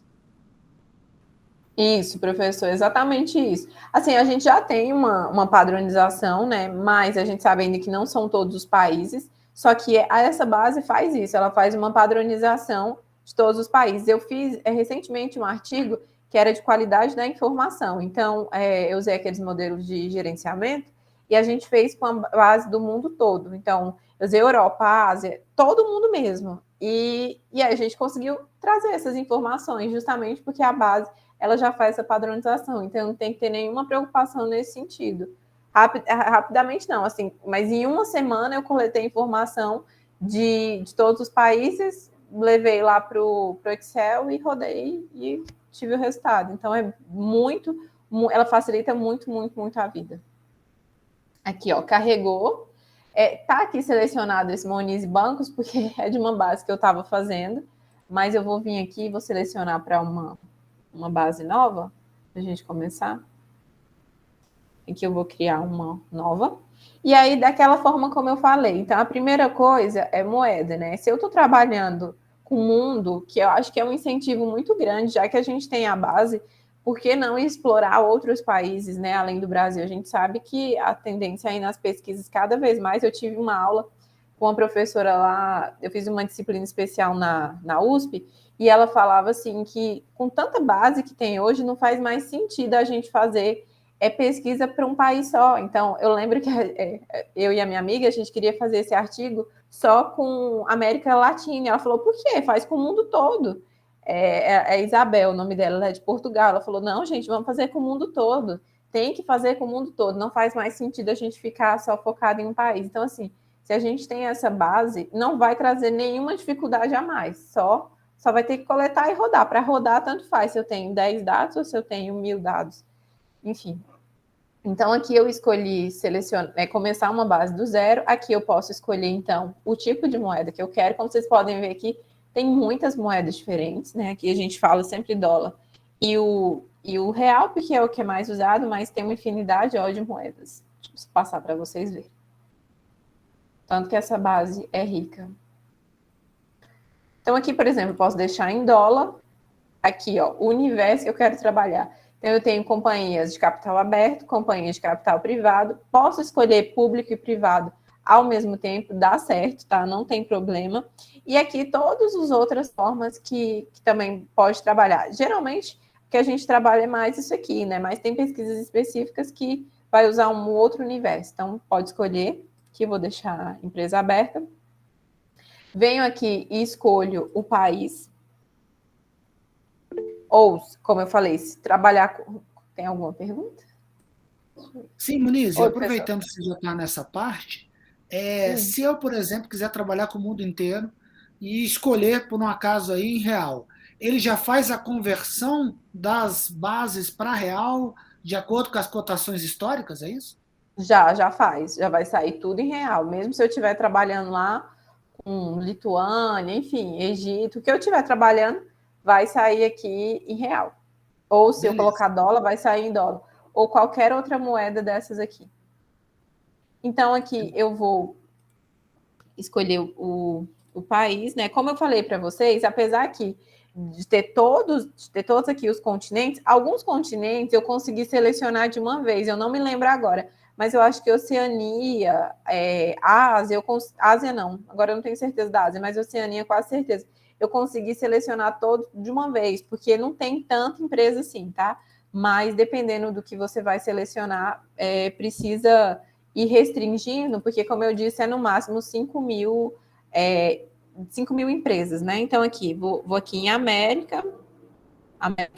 Isso, professor, exatamente isso. Assim, a gente já tem uma padronização, né? Mas a gente sabe ainda que não são todos os países, só que essa base faz isso, ela faz uma padronização de todos os países. Eu fiz recentemente um artigo que era de qualidade da informação. Então, eu usei aqueles modelos de gerenciamento e a gente fez com a base do mundo todo. Então, eu usei Europa, Ásia, todo mundo mesmo. E aí a gente conseguiu trazer essas informações, justamente porque a base ela já faz essa padronização, então não tem que ter nenhuma preocupação nesse sentido. Rapidamente não, assim, mas em uma semana eu coletei informação de todos os países, levei lá para o Excel e rodei e tive o resultado. Então ela facilita muito, muito, muito a vida. Aqui, ó, carregou. Tá aqui selecionado esse Moniz Bancos, porque é de uma base que eu estava fazendo, mas eu vou vir aqui e vou selecionar para uma base nova, para a gente começar. Aqui eu vou criar uma nova. E aí, daquela forma como eu falei. Então, a primeira coisa é moeda, né? Se eu estou trabalhando com o mundo, que eu acho que é um incentivo muito grande, já que a gente tem a base, por que não explorar outros países, né? Além do Brasil? A gente sabe que a tendência aí nas pesquisas, cada vez mais, eu tive uma aula com uma professora lá, eu fiz uma disciplina especial na USP, e ela falava assim que com tanta base que tem hoje, não faz mais sentido a gente fazer pesquisa para um país só. Então, eu lembro que eu e a minha amiga, a gente queria fazer esse artigo só com América Latina. Ela falou, por quê? Faz com o mundo todo. Isabel, o nome dela, ela é de Portugal. Ela falou, não, gente, vamos fazer com o mundo todo. Tem que fazer com o mundo todo. Não faz mais sentido a gente ficar só focado em um país. Então, assim, se a gente tem essa base, não vai trazer nenhuma dificuldade a mais. Só vai ter que coletar e rodar. Para rodar, tanto faz se eu tenho 10 dados ou se eu tenho 1000 dados. Enfim. Então, aqui eu escolhi começar uma base do zero. Aqui eu posso escolher, então, o tipo de moeda que eu quero. Como vocês podem ver aqui, tem muitas moedas diferentes, né? Aqui a gente fala sempre dólar e o real, porque é o que é mais usado, mas tem uma infinidade de moedas. Deixa eu passar para vocês verem. Tanto que essa base é rica. Então, aqui, por exemplo, eu posso deixar em dólar. Aqui, ó, o universo que eu quero trabalhar. Então, eu tenho companhias de capital aberto, companhias de capital privado. Posso escolher público e privado ao mesmo tempo, dá certo, tá? Não tem problema. E aqui, todas as outras formas que também pode trabalhar. Geralmente, o que a gente trabalha é mais isso aqui, né? Mas tem pesquisas específicas que vai usar um outro universo. Então, pode escolher. Aqui eu vou deixar empresa aberta. Venho aqui e escolho o país. Ou, como eu falei, se trabalhar com... Tem alguma pergunta? Sim, Muniz, e Oi, professor. aproveitando que você já está nessa parte, se eu, por exemplo, quiser trabalhar com o mundo inteiro e escolher, por um acaso aí, em real, ele já faz a conversão das bases para real de acordo com as cotações históricas, é isso? Já faz. Já vai sair tudo em real. Mesmo se eu estiver trabalhando lá com Lituânia, enfim, Egito, o que eu estiver trabalhando vai sair aqui em real. Ou se eu colocar dólar, vai sair em dólar. Ou qualquer outra moeda dessas aqui. Então, aqui eu vou escolher o país, né? Como eu falei para vocês, apesar aqui de ter todos aqui os continentes, alguns continentes eu consegui selecionar de uma vez, eu não me lembro agora, mas eu acho que Oceania, Ásia, Ásia não, agora eu não tenho certeza da Ásia, mas Oceania, quase certeza. Eu consegui selecionar todos de uma vez, porque não tem tanta empresa assim, tá? Mas dependendo do que você vai selecionar, precisa ir restringindo, porque, como eu disse, é no máximo 5 mil empresas, né? Então, aqui, vou aqui em América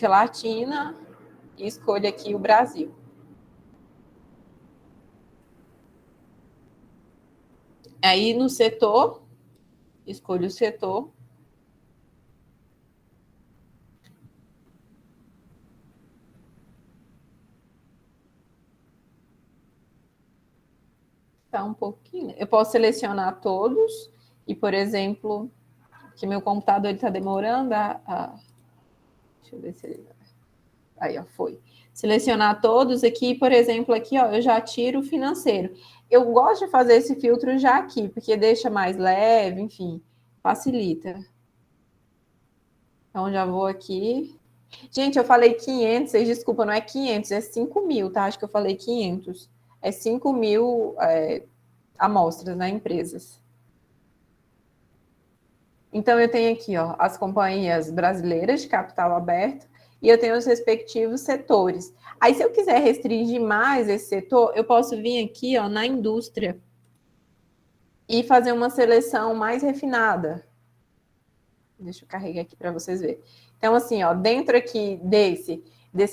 Latina, e escolho aqui o Brasil. Aí, no setor, escolho o setor. Tá um pouquinho. Eu posso selecionar todos e, por exemplo, que meu computador está demorando deixa eu ver se ele... Aí, ó, foi. Selecionar todos aqui, por exemplo, aqui, ó, eu já tiro o financeiro. Eu gosto de fazer esse filtro já aqui, porque deixa mais leve, enfim, facilita. Então, já vou aqui. Gente, eu falei 500, vocês desculpa, não é 500, é 5 mil, tá? Acho que eu falei 500. É 5 mil amostras, né, empresas. Então, eu tenho aqui, ó, as companhias brasileiras de capital aberto e eu tenho os respectivos setores. Aí, se eu quiser restringir mais esse setor, eu posso vir aqui, ó, na indústria e fazer uma seleção mais refinada. Deixa eu carregar aqui para vocês verem. Então, assim, ó, dentro aqui desse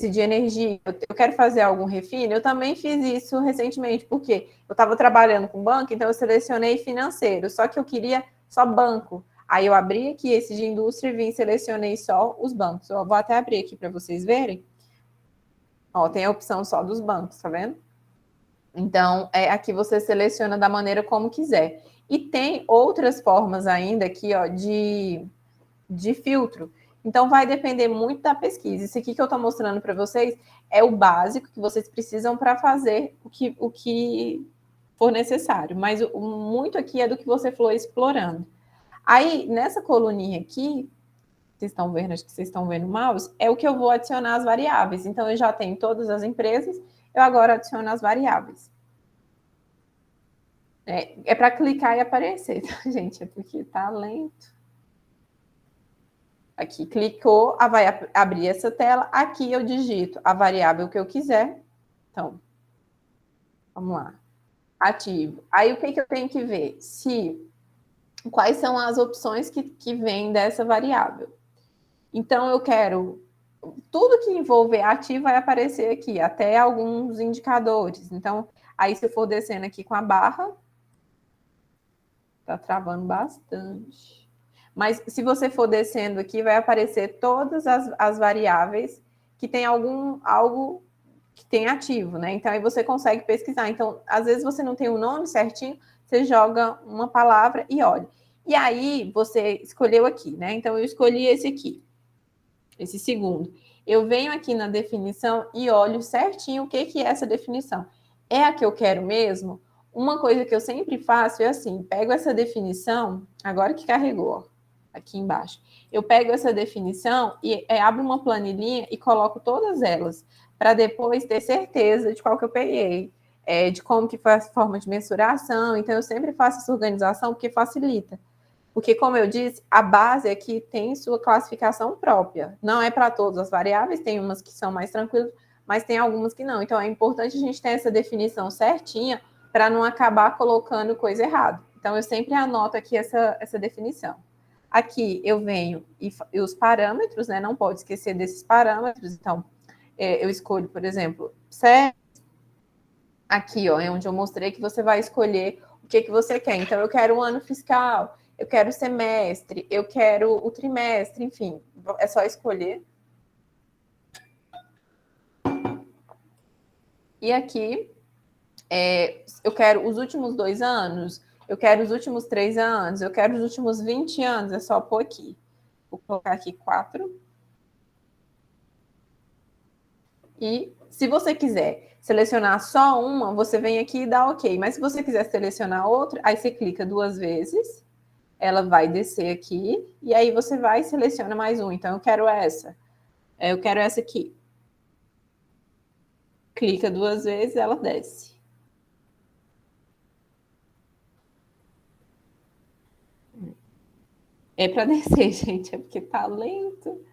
de energia, eu quero fazer algum refino, eu também fiz isso recentemente, porque eu estava trabalhando com banco, então eu selecionei financeiro, só que eu queria só banco. Aí eu abri aqui esse de indústria e vim e selecionei só os bancos. Eu vou até abrir aqui para vocês verem. Ó, tem a opção só dos bancos, tá vendo? Então, aqui você seleciona da maneira como quiser. E tem outras formas ainda aqui, ó, de filtro. Então, vai depender muito da pesquisa. Isso aqui que eu estou mostrando para vocês é o básico que vocês precisam para fazer o que for necessário. Mas muito aqui é do que você for explorando. Aí, nessa coluninha aqui, vocês estão vendo, acho que vocês estão vendo o mouse, é o que eu vou adicionar as variáveis. Então, eu já tenho todas as empresas, eu agora adiciono as variáveis. É para clicar e aparecer, tá, gente? É porque tá lento. Aqui, clicou, vai abrir essa tela. Aqui eu digito a variável que eu quiser. Então, vamos lá. Ativo. Aí, o que eu tenho que ver? Quais são as opções que vêm dessa variável. Então, eu quero... Tudo que envolver ativo vai aparecer aqui, até alguns indicadores. Então, aí se eu for descendo aqui com a barra, tá travando bastante. Mas se você for descendo aqui, vai aparecer todas as variáveis que tem algo que tem ativo, né? Então, aí você consegue pesquisar. Então, às vezes você não tem o nome certinho, você joga uma palavra e olha. E aí, você escolheu aqui, né? Então, eu escolhi esse aqui, esse segundo. Eu venho aqui na definição e olho certinho o que é essa definição. É a que eu quero mesmo? Uma coisa que eu sempre faço é assim, pego essa definição, agora que carregou, ó, aqui embaixo. Eu pego essa definição e abro uma planilhinha e coloco todas elas, para depois ter certeza de qual que eu peguei, de como que foi a forma de mensuração. Então, eu sempre faço essa organização porque facilita. Porque, como eu disse, a base aqui tem sua classificação própria. Não é para todas as variáveis, tem umas que são mais tranquilas, mas tem algumas que não. Então, é importante a gente ter essa definição certinha para não acabar colocando coisa errada. Então, eu sempre anoto aqui essa definição. Aqui eu venho e os parâmetros, né? Não pode esquecer desses parâmetros. Então, eu escolho, por exemplo, aqui, ó, é onde eu mostrei que você vai escolher o que você quer. Então, eu quero o ano fiscal, eu quero o semestre, eu quero o trimestre, enfim, é só escolher. E aqui, eu quero os últimos 2 anos, eu quero os últimos 3 anos, eu quero os últimos 20 anos, é só pôr aqui. Vou colocar aqui 4. E se você quiser selecionar só uma, você vem aqui e dá OK. Mas se você quiser selecionar outra, aí você clica 2 vezes, ela vai descer aqui, e aí você vai e seleciona mais um. Então, eu quero essa aqui. Clica 2 vezes, ela desce. É para descer, gente, é porque tá lento.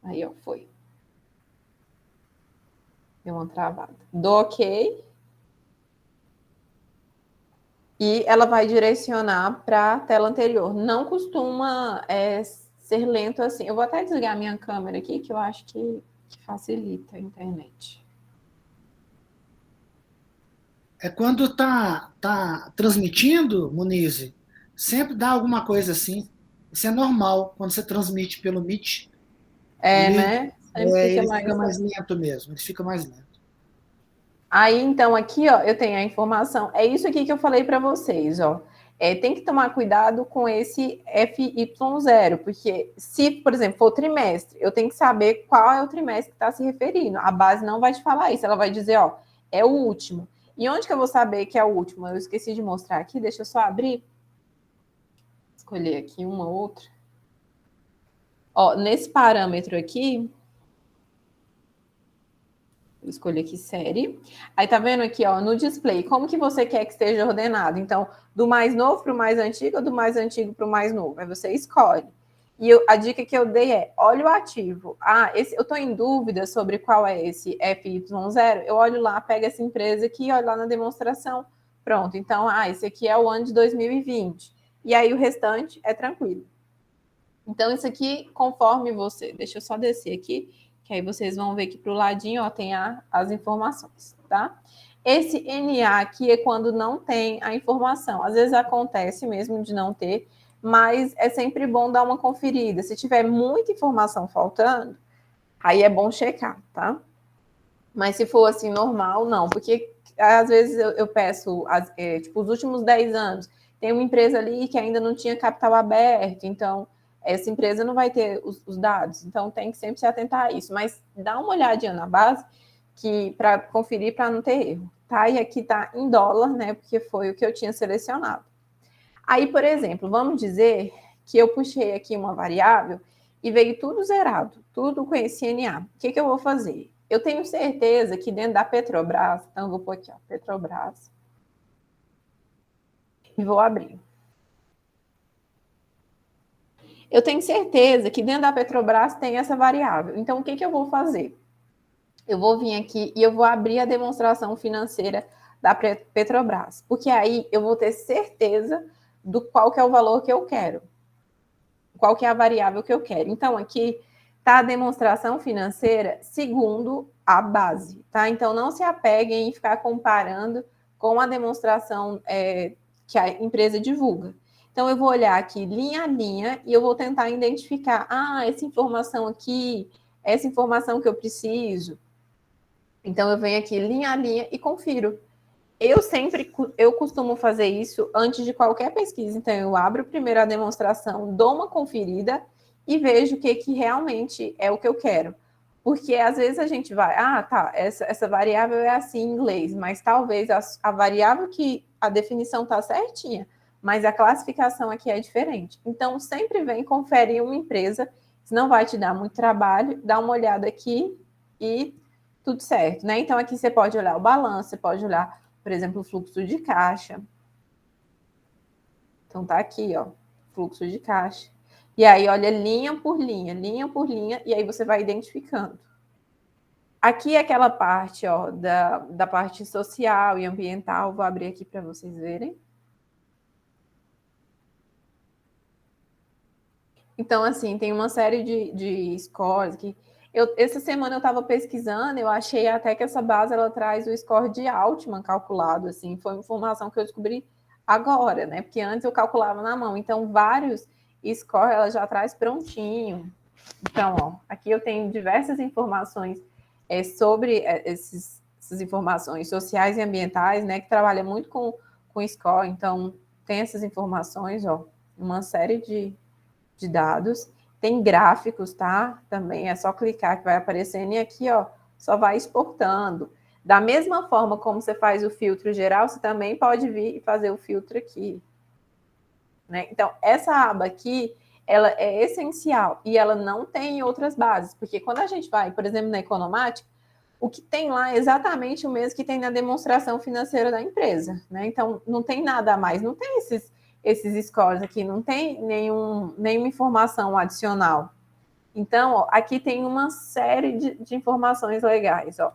Aí, ó, foi. Deu uma travada. Dou OK. E ela vai direcionar para a tela anterior. Não costuma ser lento assim. Eu vou até desligar a minha câmera aqui, que eu acho que facilita a internet. Quando tá transmitindo, Muniz, sempre dá alguma coisa assim. Isso é normal quando você transmite pelo Meet. Né? Ele fica mais lento mesmo, ele fica mais lento. Aí, então, aqui, ó, eu tenho a informação. É isso aqui que eu falei para vocês, ó. Tem que tomar cuidado com esse FY0, porque se, por exemplo, for trimestre, eu tenho que saber qual é o trimestre que está se referindo. A base não vai te falar isso, ela vai dizer, ó, é o último. E onde que eu vou saber que é o último? Eu esqueci de mostrar aqui, deixa eu só abrir. Escolher aqui uma ou outra. Ó, nesse parâmetro aqui, eu escolho aqui série. Aí tá vendo aqui, ó, no display, como que você quer que esteja ordenado? Então, do mais novo para o mais antigo ou do mais antigo para o mais novo? Aí você escolhe. E a dica que eu dei é, olha o ativo. Eu estou em dúvida sobre qual é esse FY0, eu olho lá, pego essa empresa aqui, olho lá na demonstração. Pronto, então, esse aqui é o ano de 2020. E aí o restante é tranquilo. Então, isso aqui, conforme você... Deixa eu só descer aqui, que aí vocês vão ver que para o ladinho, ó, tem as informações, tá? Esse NA aqui é quando não tem a informação. Às vezes acontece mesmo de não ter, mas é sempre bom dar uma conferida. Se tiver muita informação faltando, aí é bom checar, tá? Mas se for assim, normal, não. Porque às vezes eu peço, tipo, os últimos 10 anos, tem uma empresa ali que ainda não tinha capital aberto, então essa empresa não vai ter os dados. Então tem que sempre se atentar a isso. Mas dá uma olhadinha na base para conferir para não ter erro, tá? E aqui tá em dólar, né? Porque foi o que eu tinha selecionado. Aí, por exemplo, vamos dizer que eu puxei aqui uma variável e veio tudo zerado, tudo com esse NA. O que eu vou fazer? Eu tenho certeza que dentro da Petrobras, então eu vou pôr aqui, ó, Petrobras, e vou abrir. Eu tenho certeza que dentro da Petrobras tem essa variável. Então, o que eu vou fazer? Eu vou vir aqui e eu vou abrir a demonstração financeira da Petrobras, porque aí eu vou ter certeza do qual que é o valor que eu quero, qual que é a variável que eu quero. Então, aqui está a demonstração financeira segundo a base, tá? Então, não se apeguem em ficar comparando com a demonstração que a empresa divulga. Então, eu vou olhar aqui linha a linha e eu vou tentar identificar, essa informação aqui, essa informação que eu preciso. Então, eu venho aqui linha a linha e confiro. Eu costumo fazer isso antes de qualquer pesquisa. Então, eu abro primeiro a demonstração, dou uma conferida e vejo o que realmente é o que eu quero. Porque às vezes a gente vai, essa variável é assim em inglês, mas talvez a variável que a definição está certinha, mas a classificação aqui é diferente. Então, sempre vem conferir uma empresa, senão vai te dar muito trabalho, dá uma olhada aqui e tudo certo, né? Então, aqui você pode olhar o balanço, você pode olhar, por exemplo, o fluxo de caixa. Então, tá aqui, ó, fluxo de caixa. E aí, olha linha por linha, e aí você vai identificando. Aqui é aquela parte, ó, da parte social e ambiental. Vou abrir aqui para vocês verem. Então, assim, tem uma série de scores que... essa semana eu estava pesquisando, eu achei até que essa base ela traz o score de Altman calculado, assim, foi uma informação que eu descobri agora, né? Porque antes eu calculava na mão. Então, vários scores ela já traz prontinho. Então, ó, aqui eu tenho diversas informações sobre essas informações sociais e ambientais, né? Que trabalha muito com score. Então, tem essas informações, ó, uma série de dados. Tem gráficos, tá? Também é só clicar que vai aparecendo e aqui, ó, só vai exportando. Da mesma forma como você faz o filtro geral, você também pode vir e fazer o filtro aqui, né? Então, essa aba aqui, ela é essencial e ela não tem outras bases, porque quando a gente vai, por exemplo, na Economática, o que tem lá é exatamente o mesmo que tem na demonstração financeira da empresa, né? Então, não tem nada a mais, não tem esses scores aqui, não tem nenhuma informação adicional. Então, ó, aqui tem uma série de informações legais, ó.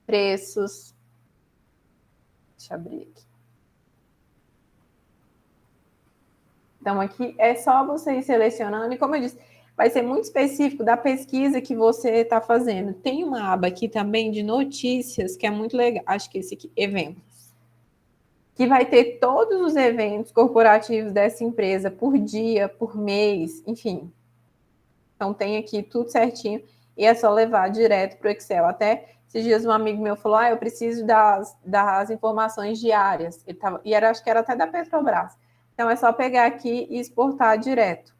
Preços. Deixa eu abrir aqui. Então, aqui é só você ir selecionando, e como eu disse, vai ser muito específico da pesquisa que você está fazendo. Tem uma aba aqui também de notícias, que é muito legal, acho que esse aqui, eventos, que vai ter todos os eventos corporativos dessa empresa por dia, por mês, enfim. Então, tem aqui tudo certinho, e é só levar direto para o Excel. Até esses dias um amigo meu falou, eu preciso das informações diárias. Acho que era até da Petrobras. Então, é só pegar aqui e exportar direto.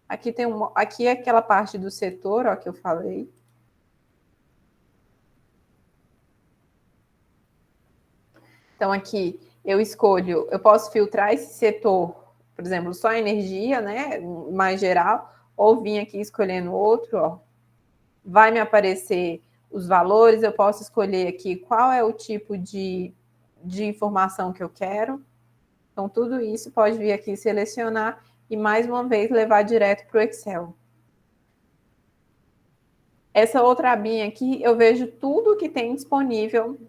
Aqui é aquela parte do setor, ó, que eu falei. Então, aqui eu escolho, eu posso filtrar esse setor, por exemplo, só energia, né, mais geral, ou vir aqui escolhendo outro, ó. Vai me aparecer os valores, eu posso escolher aqui qual é o tipo de informação que eu quero. Então, tudo isso pode vir aqui selecionar e, mais uma vez, levar direto para o Excel. Essa outra abinha aqui, eu vejo tudo que tem disponível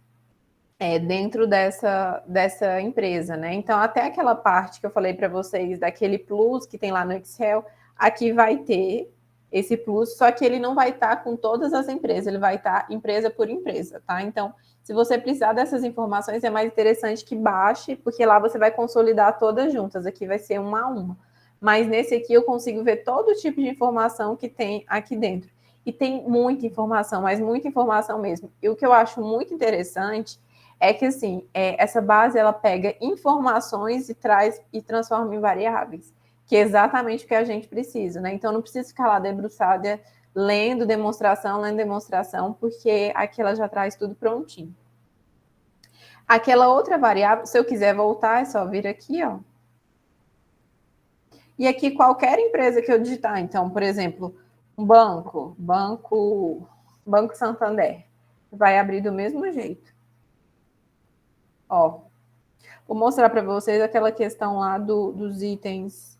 dentro dessa empresa, né? Então, até aquela parte que eu falei para vocês, daquele plus que tem lá no Excel, aqui vai ter esse plus, só que ele não vai estar com todas as empresas, ele vai estar empresa por empresa, tá? Então, se você precisar dessas informações, é mais interessante que baixe, porque lá você vai consolidar todas juntas, aqui vai ser uma a uma. Mas nesse aqui eu consigo ver todo tipo de informação que tem aqui dentro. E tem muita informação, mas muita informação mesmo. E o que eu acho muito interessante é que, assim, essa base, ela pega informações e transforma em variáveis, que é exatamente o que a gente precisa, né? Então, não precisa ficar lá debruçada lendo demonstração, porque aqui ela já traz tudo prontinho. Aquela outra variável, se eu quiser voltar, é só vir aqui, ó. E aqui, qualquer empresa que eu digitar, então, por exemplo, um Banco Santander, vai abrir do mesmo jeito. Ó, vou mostrar para vocês aquela questão lá dos itens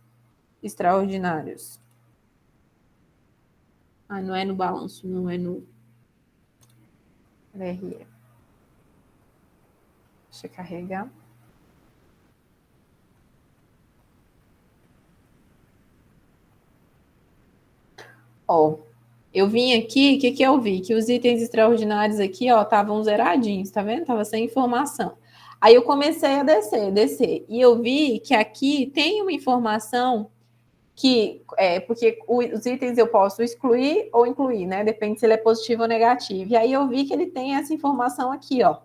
extraordinários. Ah, não é no balanço, não é no VRE. Deixa eu carregar. Ó, eu vim aqui, o que eu vi? Que os itens extraordinários aqui, ó, estavam zeradinhos, tá vendo? Tava sem informação. Aí eu comecei a descer, e eu vi que aqui tem uma informação porque os itens eu posso excluir ou incluir, né? Depende se ele é positivo ou negativo. E aí eu vi que ele tem essa informação aqui, ó,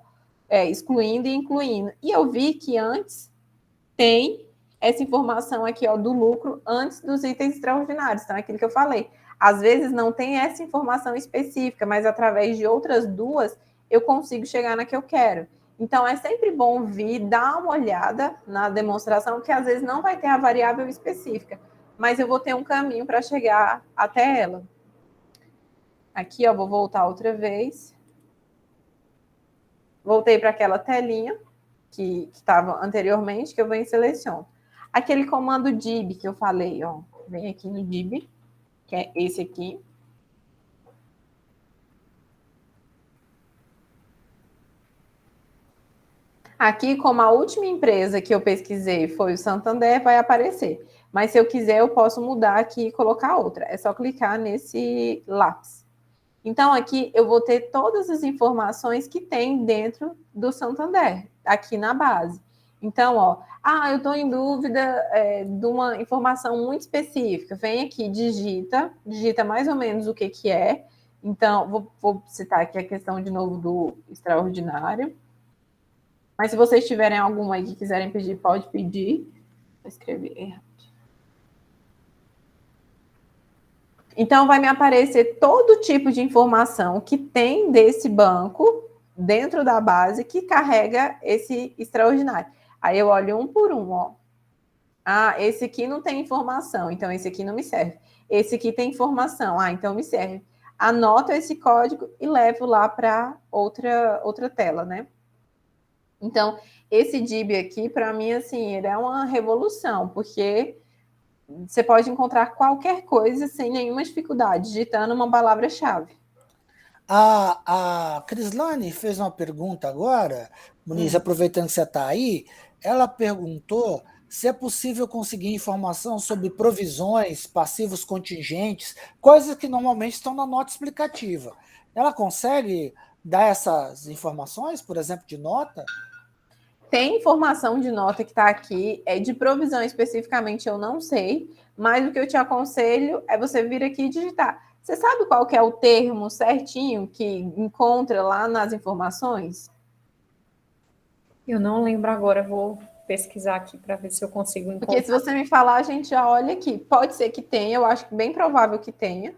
excluindo e incluindo. E eu vi que antes tem essa informação aqui, ó, do lucro antes dos itens extraordinários. Então, é aquilo que eu falei. Às vezes não tem essa informação específica, mas através de outras duas eu consigo chegar na que eu quero. Então, é sempre bom vir dar uma olhada na demonstração, que às vezes não vai ter a variável específica, mas eu vou ter um caminho para chegar até ela. Aqui, ó, vou voltar outra vez. Voltei para aquela telinha que estava anteriormente, que eu venho e seleciono. Aquele comando dib que eu falei, ó, vem aqui no dib, que é esse aqui. Aqui, como a última empresa que eu pesquisei foi o Santander, vai aparecer. Mas se eu quiser, eu posso mudar aqui e colocar outra. É só clicar nesse lápis. Então, aqui eu vou ter todas as informações que tem dentro do Santander, aqui na base. Então, ó, eu estou em dúvida de uma informação muito específica. Vem aqui, digita mais ou menos o que é. Então, vou citar aqui a questão de novo do extraordinário. Mas se vocês tiverem alguma aí que quiserem pedir, pode pedir. Vou escrever errado. Então, vai me aparecer todo tipo de informação que tem desse banco dentro da base que carrega esse extraordinário. Aí eu olho um por um, ó. Esse aqui não tem informação, então esse aqui não me serve. Esse aqui tem informação, então me serve. Anoto esse código e levo lá para outra tela, né? Então, esse DIB aqui, para mim, assim, ele é uma revolução, porque você pode encontrar qualquer coisa sem nenhuma dificuldade, digitando uma palavra-chave. A Crislane fez uma pergunta agora, Muniz, aproveitando que você está aí, ela perguntou se é possível conseguir informação sobre provisões, passivos contingentes, coisas que normalmente estão na nota explicativa. Ela consegue dar essas informações, por exemplo, de nota? Tem informação de nota que está aqui, de provisão especificamente eu não sei, mas o que eu te aconselho é você vir aqui e digitar. Você sabe qual que é o termo certinho que encontra lá nas informações? Eu não lembro agora, vou pesquisar aqui para ver se eu consigo encontrar. Porque se você me falar, a gente já olha aqui. Pode ser que tenha, eu acho bem provável que tenha.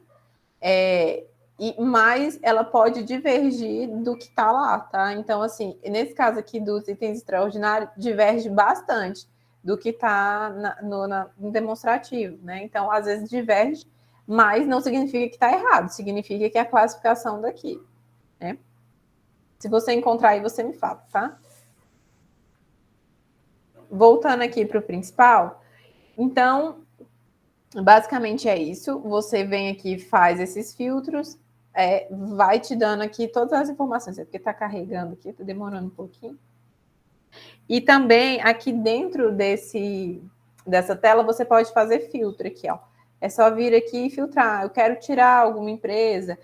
Mas ela pode divergir do que está lá, tá? Então, assim, nesse caso aqui dos itens extraordinários, diverge bastante do que está no demonstrativo, né? Então, às vezes diverge, mas não significa que está errado, significa que é a classificação daqui, né? Se você encontrar aí, você me fala, tá? Voltando aqui para o principal, então, basicamente é isso. Você vem aqui, faz esses filtros, vai te dando aqui todas as informações, porque está carregando aqui, está demorando um pouquinho. E também aqui dentro dessa tela você pode fazer filtro aqui, ó. É só vir aqui e filtrar. Eu quero tirar alguma empresa.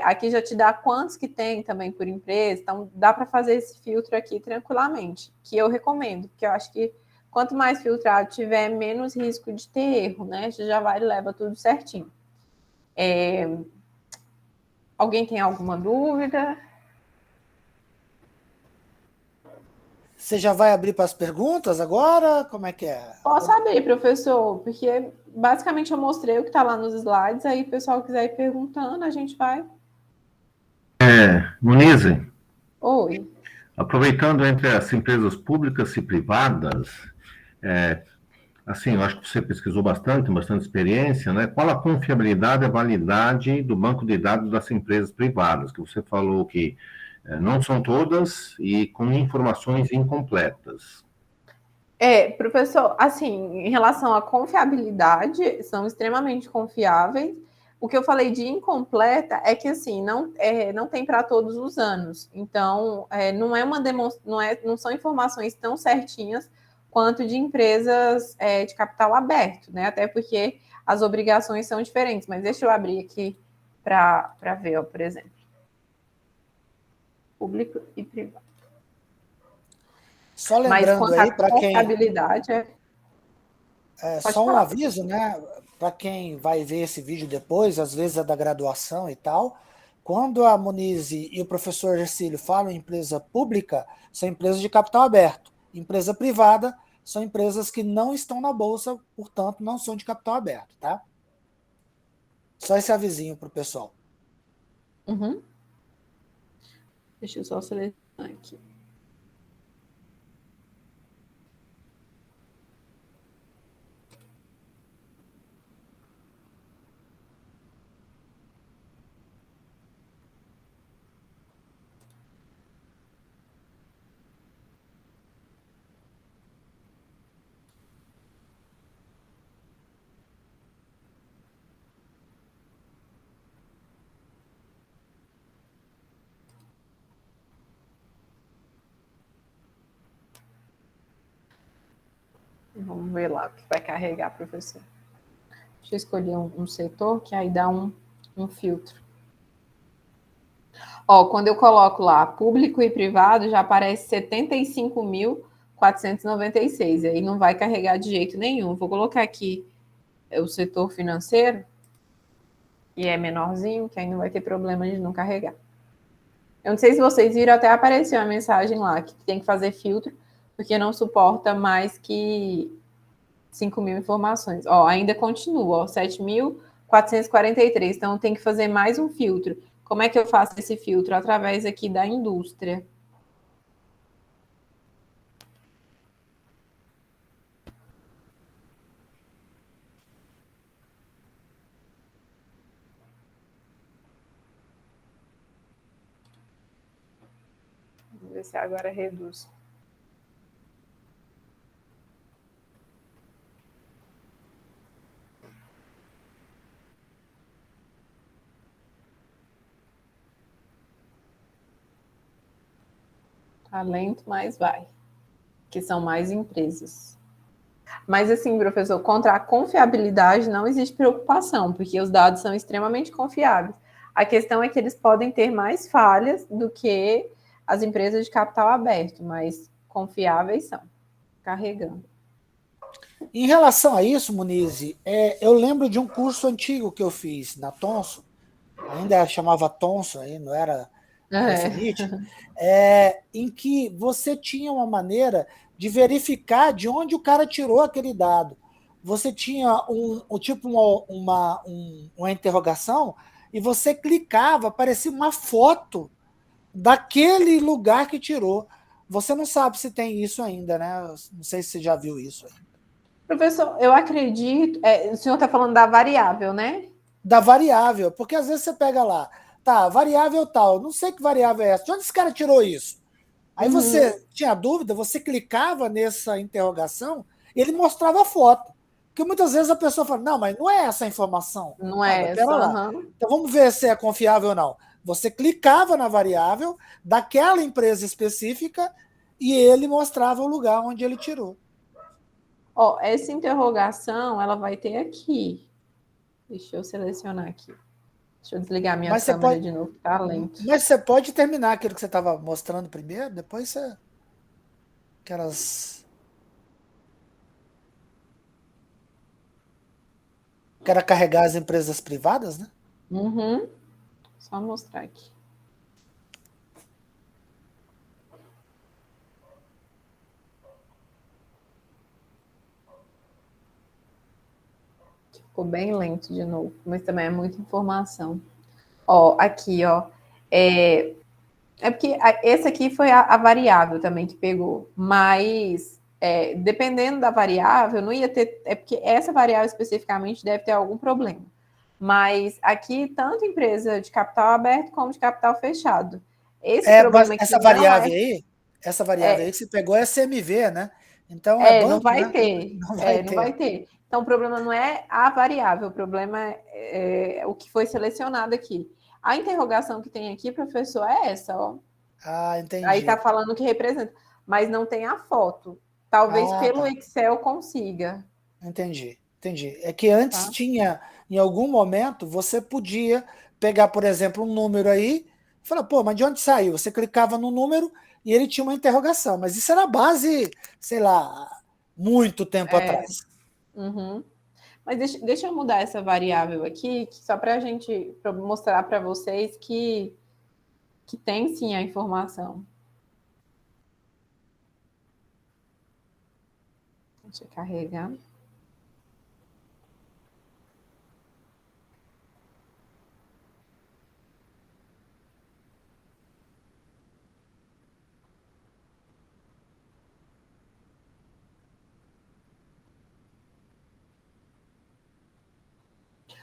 Aqui já te dá quantos que tem também por empresa. Então dá para fazer esse filtro aqui tranquilamente, que eu recomendo, porque eu acho que quanto mais filtrado tiver, menos risco de ter erro, né? Você já vai e leva tudo certinho. Alguém tem alguma dúvida? Você já vai abrir para as perguntas agora? Como é que é? Posso abrir, professor, porque basicamente eu mostrei o que está lá nos slides, aí o pessoal quiser ir perguntando, a gente vai. Muniz, Oi. aproveitando entre as empresas públicas e privadas, assim, eu acho que você pesquisou bastante, tem bastante experiência, né? Qual a confiabilidade e a validade do banco de dados das empresas privadas? Que você falou que não são todas e com informações incompletas. Professor, assim, em relação à confiabilidade, são extremamente confiáveis. O que eu falei de incompleta é que, assim, não tem para todos os anos. Então, não são informações tão certinhas quanto de empresas de capital aberto, né? Até porque as obrigações são diferentes. Mas deixa eu abrir aqui para ver, ó, por exemplo. Público e privado. Só lembrando aí para quem... confiabilidade só um aviso, né? Para quem vai ver esse vídeo depois, às vezes é da graduação e tal, quando a Muniz e o professor Gercílio falam em empresa pública, são empresas de capital aberto. Empresa privada são empresas que não estão na bolsa, portanto, não são de capital aberto, tá? Só esse avisinho para o pessoal. Uhum. Deixa eu só selecionar aqui. Vamos ver lá o que vai carregar, professor. Deixa eu escolher um setor, que aí dá um filtro. Ó, quando eu coloco lá público e privado, já aparece 75.496. Aí não vai carregar de jeito nenhum. Vou colocar aqui o setor financeiro, que é menorzinho, que aí não vai ter problema de não carregar. Eu não sei se vocês viram, até apareceu a mensagem lá, que tem que fazer filtro, porque não suporta mais que 5.000 informações. Ó, ainda continua, ó, 7.443. Então, tem que fazer mais um filtro. Como é que eu faço esse filtro? Através aqui da indústria. Vamos ver se agora reduz. Tá lento, mas vai. Que são mais empresas. Mas assim, professor, contra a confiabilidade não existe preocupação, porque os dados são extremamente confiáveis. A questão é que eles podem ter mais falhas do que as empresas de capital aberto, mas confiáveis são. Carregando. Em relação a isso, Muniz, eu lembro de um curso antigo que eu fiz na Thomson, ainda chamava Thomson, aí não era Refinitiv, em que você tinha uma maneira de verificar de onde o cara tirou aquele dado. Você tinha uma interrogação e você clicava, aparecia uma foto daquele lugar que tirou. Você não sabe se tem isso ainda, né? Não sei se você já viu isso aí. Professor, eu acredito... o senhor está falando da variável, né? Da variável, porque às vezes você pega lá, tá, variável tal, não sei que variável é essa, de onde esse cara tirou isso? Aí você tinha dúvida, você clicava nessa interrogação e ele mostrava a foto. Porque muitas vezes a pessoa fala, não, mas não é essa a informação. Não é essa. Pera lá. Então vamos ver se é confiável ou não. Você clicava na variável daquela empresa específica e ele mostrava o lugar onde ele tirou. Ó, essa interrogação, ela vai ter aqui. Deixa eu selecionar aqui. Deixa eu desligar minha câmera de novo, que tá lento. Mas você pode terminar aquilo que você estava mostrando primeiro, depois você... Quero carregar as empresas privadas, né? Só mostrar aqui. Ficou bem lento de novo, mas também é muita informação. Ó, aqui, ó. É porque esse aqui foi a variável também que pegou, mas dependendo da variável, não ia ter... É porque essa variável especificamente deve ter algum problema. Mas aqui, tanto empresa de capital aberto como de capital fechado. Esse problema aqui essa variável aí que você pegou é CMV, né? Então banco, não vai né? ter. Não vai ter. Então, o problema não é a variável, o problema é o que foi selecionado aqui. A interrogação que tem aqui, professor, é essa, ó. Ah, entendi. Aí tá falando que representa, mas não tem a foto. Talvez pelo Excel consiga. Entendi. É que antes tinha, em algum momento, você podia pegar, por exemplo, um número aí e falar, pô, mas de onde saiu? Você clicava no número e ele tinha uma interrogação. Mas isso era base, sei lá, muito tempo atrás. Mas deixa eu mudar essa variável aqui, só para a gente mostrar para vocês que tem sim a informação. Deixa eu carregar.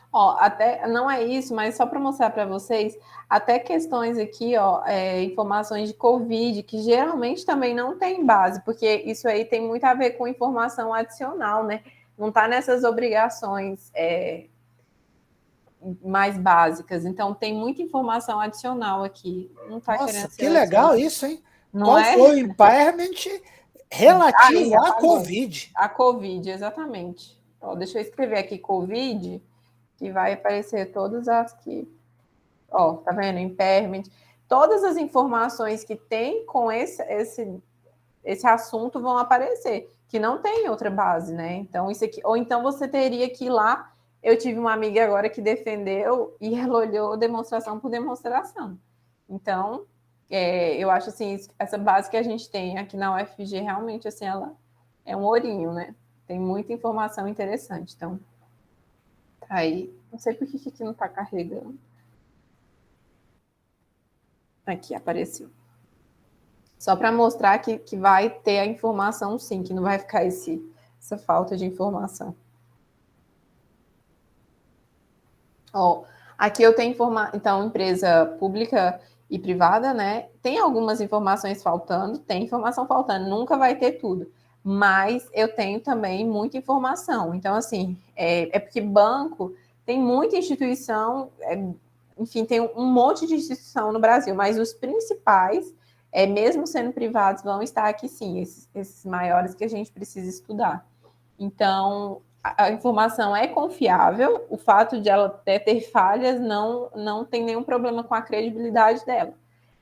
Ó, até não é isso, mas só para mostrar para vocês, até questões aqui, ó, informações de Covid, que geralmente também não tem base, porque isso aí tem muito a ver com informação adicional, né? Não está nessas obrigações mais básicas. Então, tem muita informação adicional aqui. Não tá Nossa, querendo que legal isso, hein? Não Qual é? foi o impairment Relativo já à apagou. Covid. A Covid, exatamente. Ó, deixa eu escrever aqui Covid, que vai aparecer todas as que... Ó, tá vendo? Impairment. Todas as informações que tem com esse assunto vão aparecer, que não tem outra base, né? Então, isso aqui... Ou então você teria que ir lá... Eu tive uma amiga agora que defendeu e ela olhou demonstração por demonstração. Então, eu acho assim, essa base que a gente tem aqui na UFG, realmente, assim, ela é um ourinho, né? Tem muita informação interessante. Então, tá aí. Não sei por que aqui não tá carregando. Aqui, apareceu. Só para mostrar que vai ter a informação, sim, que não vai ficar essa falta de informação. Ó, aqui eu tenho então, empresa pública e privada, né? Tem algumas informações faltando, tem informação faltando, nunca vai ter tudo. Mas eu tenho também muita informação. Então, assim, é porque banco tem muita instituição, enfim, tem um monte de instituição no Brasil, mas os principais, mesmo sendo privados, vão estar aqui sim, esses maiores que a gente precisa estudar. Então, a informação é confiável, o fato de ela até ter falhas não tem nenhum problema com a credibilidade dela.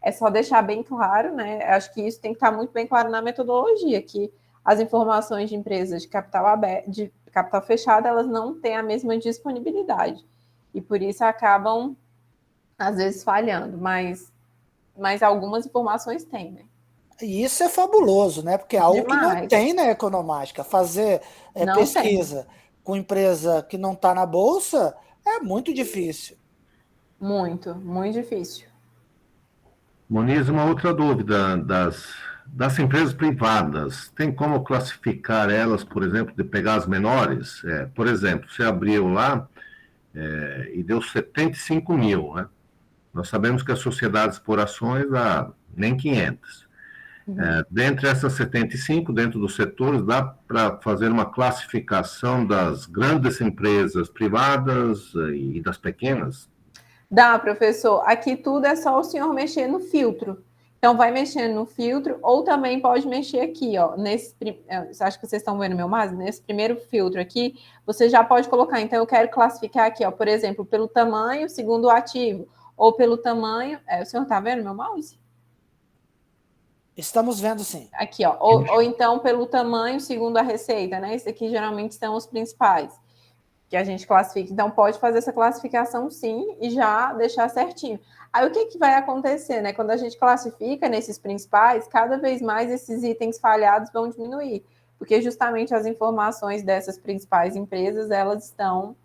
É só deixar bem claro, né? Acho que isso tem que estar muito bem claro na metodologia, que as informações de empresas de capital aberto, de capital fechado, elas não têm a mesma disponibilidade. E por isso acabam, às vezes, falhando, mas algumas informações têm, né? E isso é fabuloso, né? Porque é algo que não Demais. tem na economática. Fazer Não pesquisa com empresa que não está na bolsa é muito difícil. Muito, muito difícil. Moniz, uma outra dúvida das empresas privadas. Tem como classificar elas, por exemplo, de pegar as menores? Por exemplo, você abriu lá e deu 75 mil, né? Nós sabemos que as sociedades por ações dá nem 500. Dentre essas 75, dentro dos setores, dá para fazer uma classificação das grandes empresas privadas e das pequenas? Dá, professor. Aqui tudo é só o senhor mexer no filtro. Então, vai mexendo no filtro, ou também pode mexer aqui, ó. Acho que vocês estão vendo meu mouse? Nesse primeiro filtro aqui, você já pode colocar. Então, eu quero classificar aqui, ó, por exemplo, pelo tamanho, segundo o ativo, ou pelo tamanho. O senhor está vendo meu mouse? Estamos vendo sim. Aqui, ó. Ou então pelo tamanho, segundo a receita, né? Esse aqui geralmente são os principais que a gente classifica. Então, pode fazer essa classificação sim e já deixar certinho. Aí, o que vai acontecer, né? Quando a gente classifica nesses principais, cada vez mais esses itens falhados vão diminuir, porque justamente as informações dessas principais empresas, elas estão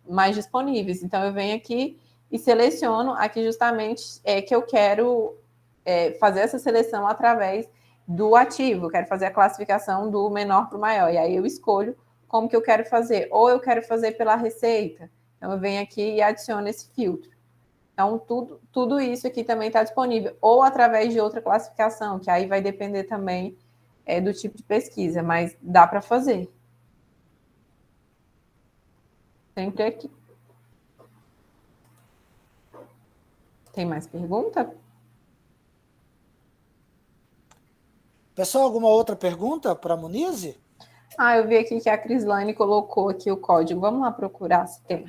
mais disponíveis. Então, eu venho aqui e seleciono aqui justamente que eu quero fazer essa seleção através do ativo, eu quero fazer a classificação do menor para o maior, e aí eu escolho como que eu quero fazer, ou eu quero fazer pela receita, então eu venho aqui e adiciono esse filtro. Então, tudo isso aqui também está disponível, ou através de outra classificação, que aí vai depender também do tipo de pesquisa, mas dá para fazer. Sempre aqui. Tem mais pergunta? Pessoal, alguma outra pergunta para a Monize? Eu vi aqui que a Crislane colocou aqui o código. Vamos lá procurar se tem.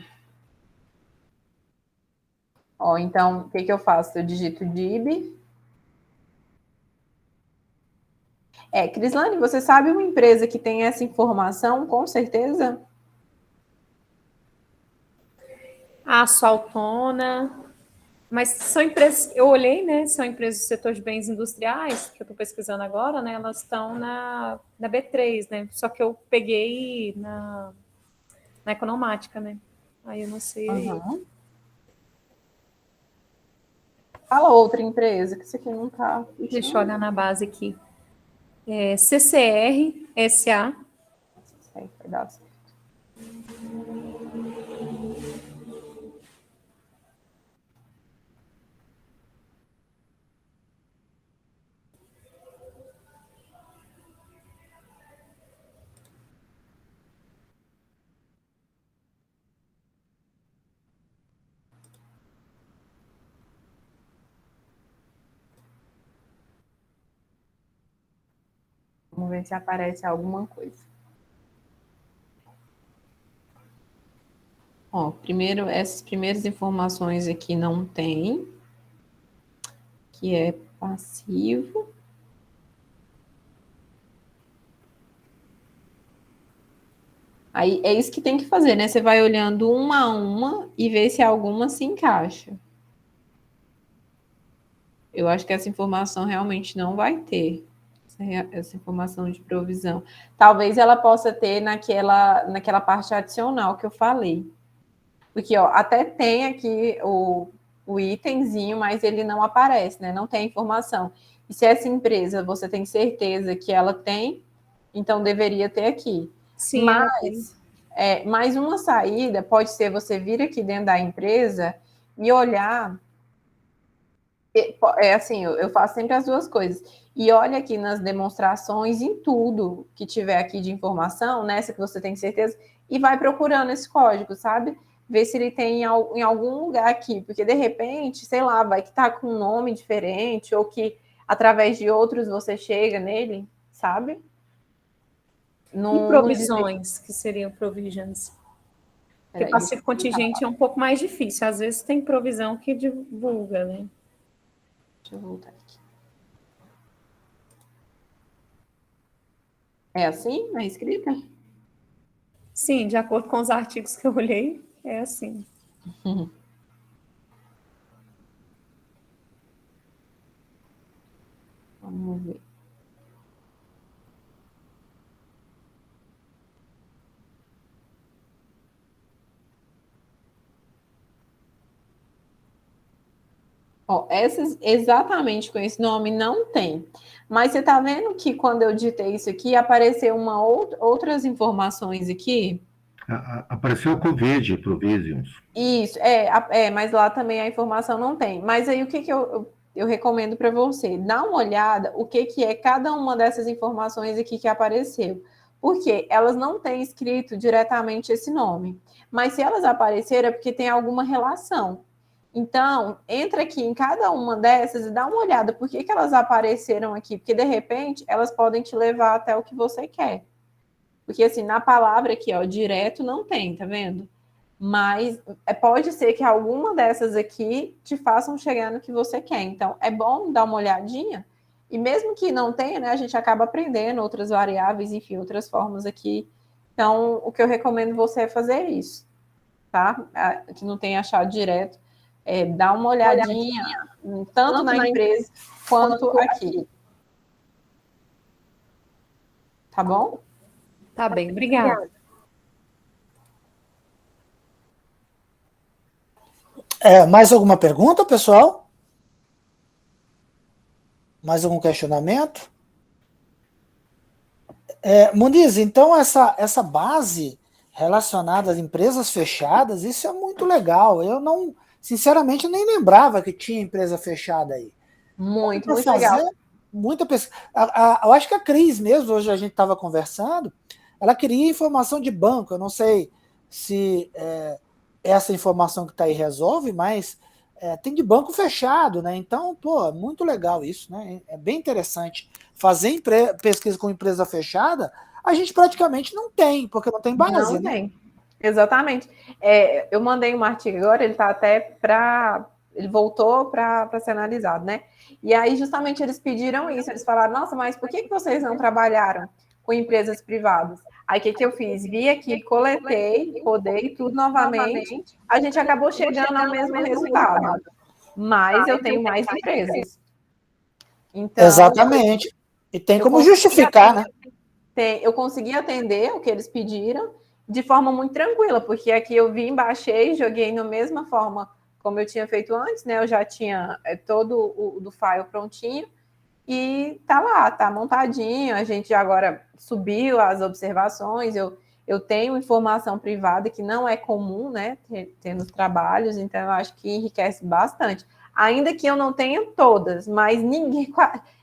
Ó, então, o que eu faço? Eu digito DIB. Crislane, você sabe uma empresa que tem essa informação, com certeza? A Sualtona, mas são empresas, eu olhei, né? São empresas do setor de bens industriais, que eu estou pesquisando agora, né? Elas estão na B3, né? Só que eu peguei na economática, né? Aí eu não sei. Uhum. Fala outra empresa, que isso aqui não está. Deixa eu olhar na base aqui. CCR SA. Vai dar certo. ver se aparece alguma coisa. Ó, primeiro, essas primeiras informações aqui não tem, que é passivo. Aí é isso que tem que fazer, né? Você vai olhando uma a uma e ver se alguma se encaixa. Eu acho que essa informação realmente não vai ter, essa informação de provisão. Talvez ela possa ter naquela parte adicional que eu falei. Porque, ó, até tem aqui o itemzinho, mas ele não aparece, né? Não tem informação. E se essa empresa você tem certeza que ela tem, então deveria ter aqui. Sim, Mais uma saída pode ser você vir aqui dentro da empresa e olhar. Assim, eu faço sempre as duas coisas. E olha aqui nas demonstrações, em tudo que tiver aqui de informação, nessa que você tem certeza, e vai procurando esse código, sabe? Ver se ele tem em algum lugar aqui, porque de repente, sei lá, vai que tá com um nome diferente, ou que através de outros você chega nele, sabe? E provisões, que seriam provisions? Porque passivo contingente é um pouco mais difícil. Às vezes tem provisão que divulga, né? Deixa eu voltar aqui. É assim na escrita? Sim, de acordo com os artigos que eu olhei, é assim. Vamos ver. Ó, essas exatamente com esse nome não tem. Mas você está vendo que quando eu digitei isso aqui, apareceu outras informações aqui? Apareceu o Covid, Provisions. Isso, mas lá também a informação não tem. Mas aí o que eu recomendo para você? Dá uma olhada o que é cada uma dessas informações aqui que apareceu. Porque elas não têm escrito diretamente esse nome. Mas se elas apareceram é porque tem alguma relação. Então, entra aqui em cada uma dessas e dá uma olhada por que elas apareceram aqui. Porque, de repente, elas podem te levar até o que você quer. Porque, assim, na palavra aqui, ó, direto não tem, tá vendo? Mas pode ser que alguma dessas aqui te façam chegar no que você quer. Então, é bom dar uma olhadinha. E mesmo que não tenha, né, a gente acaba aprendendo outras variáveis, enfim, outras formas aqui. Então, o que eu recomendo você é fazer isso, tá? Que não tenha achado direto. Dá uma olhadinha, tanto na empresa quanto aqui. Tá bom? Tá bem, obrigada. Mais alguma pergunta, pessoal? Mais algum questionamento? Muniz, então essa base relacionada às empresas fechadas, isso é muito legal. Eu não, sinceramente, nem lembrava que tinha empresa fechada aí. Muito legal. Muita pesquisa. Eu acho que a Cris mesmo, hoje a gente estava conversando, ela queria informação de banco. Eu não sei se essa informação que está aí resolve, mas tem de banco fechado, né? Então, pô, muito legal isso, né? É bem interessante. Fazer pesquisa com empresa fechada, a gente praticamente não tem, porque não tem base. Não tem. Exatamente. Eu mandei um artigo agora, ele está até ele voltou para ser analisado, né? E aí, justamente, eles pediram isso. Eles falaram, nossa, mas por que vocês não trabalharam com empresas privadas? Aí, o que eu fiz? Vi aqui, coletei, rodei tudo novamente. A gente acabou chegando ao mesmo resultado. Mas eu tenho mais empresas. Então, exatamente. E tem como justificar, né? Eu consegui atender o que eles pediram de forma muito tranquila, porque aqui eu vim, baixei, joguei na mesma forma como eu tinha feito antes, né? Eu já tinha todo o do file prontinho e tá lá, tá montadinho. A gente agora subiu as observações. Eu tenho informação privada que não é comum, né? Ter nos trabalhos, então eu acho que enriquece bastante. Ainda que eu não tenha todas, mas ninguém,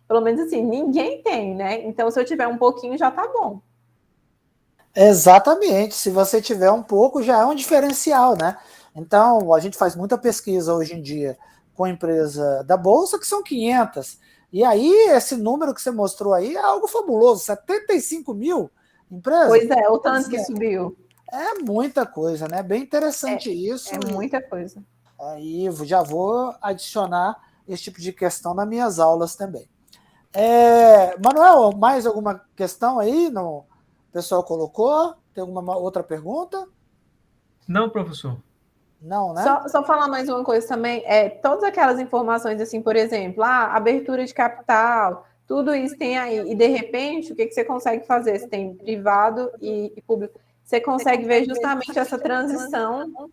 pelo menos assim, ninguém tem, né? Então, se eu tiver um pouquinho, já tá bom. Exatamente. Se você tiver um pouco, já é um diferencial, né? Então, a gente faz muita pesquisa hoje em dia com a empresa da Bolsa, que são 500. E aí, esse número que você mostrou aí é algo fabuloso, 75 mil empresas. Pois é, o tanto que subiu. É muita coisa, né? Bem interessante isso. É muita coisa. Aí já vou adicionar esse tipo de questão nas minhas aulas também. Manuel, mais alguma questão aí? O pessoal colocou? Tem alguma outra pergunta? Não, professor. Não, né? Só falar mais uma coisa também, todas aquelas informações, assim, por exemplo, abertura de capital, tudo isso tem aí, e de repente, o que você consegue fazer? Você tem privado e público, você consegue ver justamente essa transição,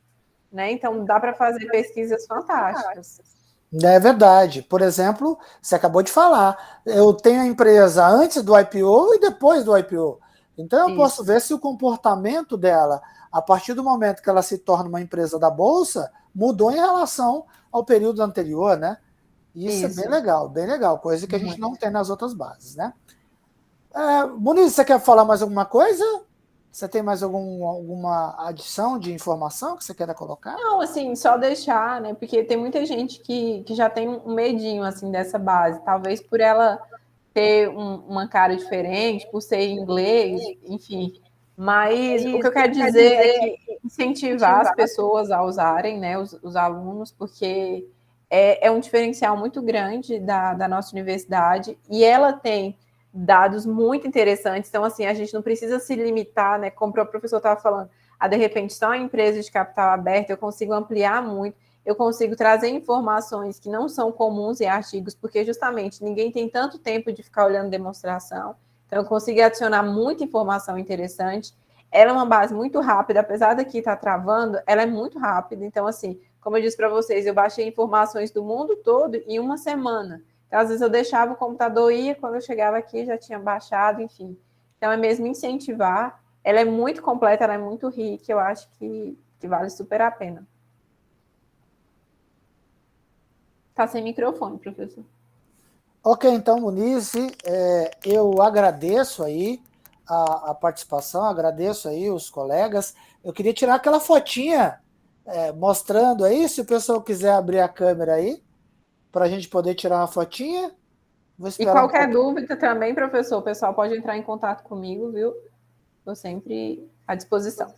né? Então, dá para fazer pesquisas fantásticas. É verdade. Por exemplo, você acabou de falar, eu tenho a empresa antes do IPO e depois do IPO. Então, eu posso ver se o comportamento dela, a partir do momento que ela se torna uma empresa da Bolsa, mudou em relação ao período anterior, né? Isso é bem legal, coisa que a gente não tem nas outras bases, né? Muniz, você quer falar mais alguma coisa? Você tem mais alguma adição de informação que você queira colocar? Não, assim, só deixar, né? Porque tem muita gente que já tem um medinho, assim, dessa base. Talvez por ela ter uma cara diferente, por ser em inglês, enfim. Mas o que eu quero dizer é que incentivar as pessoas a usarem, né? Os alunos, porque é um diferencial muito grande da nossa universidade e ela tem dados muito interessantes. Então, assim, a gente não precisa se limitar, né? Como o professor estava falando, de repente, só uma empresa de capital aberto, eu consigo ampliar muito, eu consigo trazer informações que não são comuns em artigos, porque justamente ninguém tem tanto tempo de ficar olhando demonstração. Então, eu consigo adicionar muita informação interessante. Ela é uma base muito rápida, apesar daqui estar travando, ela é muito rápida. Então, assim, como eu disse para vocês, eu baixei informações do mundo todo em uma semana. Então, às vezes eu deixava o computador ir, quando eu chegava aqui já tinha baixado, enfim. Então, é mesmo incentivar. Ela é muito completa, ela é muito rica, eu acho que vale super a pena. Está sem microfone, professor. Ok, então, Muniz, eu agradeço aí a participação, agradeço aí os colegas. Eu queria tirar aquela fotinha mostrando aí, se o pessoal quiser abrir a câmera aí, para a gente poder tirar uma fotinha. Vou E esperar qualquer dúvida também, professor, o pessoal pode entrar em contato comigo, viu? Estou sempre à disposição.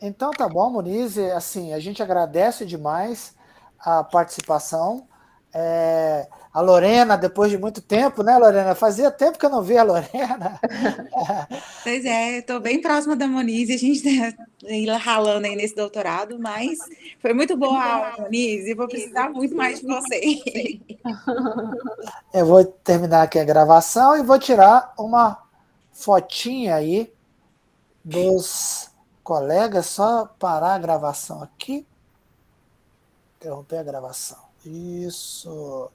Então tá bom, Muniz. Assim, a gente agradece demais a participação. A Lorena, depois de muito tempo, né, Lorena? Fazia tempo que eu não via a Lorena. Pois é, estou bem próxima da Moniz, a gente está ralando aí nesse doutorado, mas foi muito boa a aula, Moniz, e vou precisar muito mais de você. Eu vou terminar aqui a gravação e vou tirar uma fotinha aí dos colegas, só parar a gravação aqui. Interromper a gravação. Isso.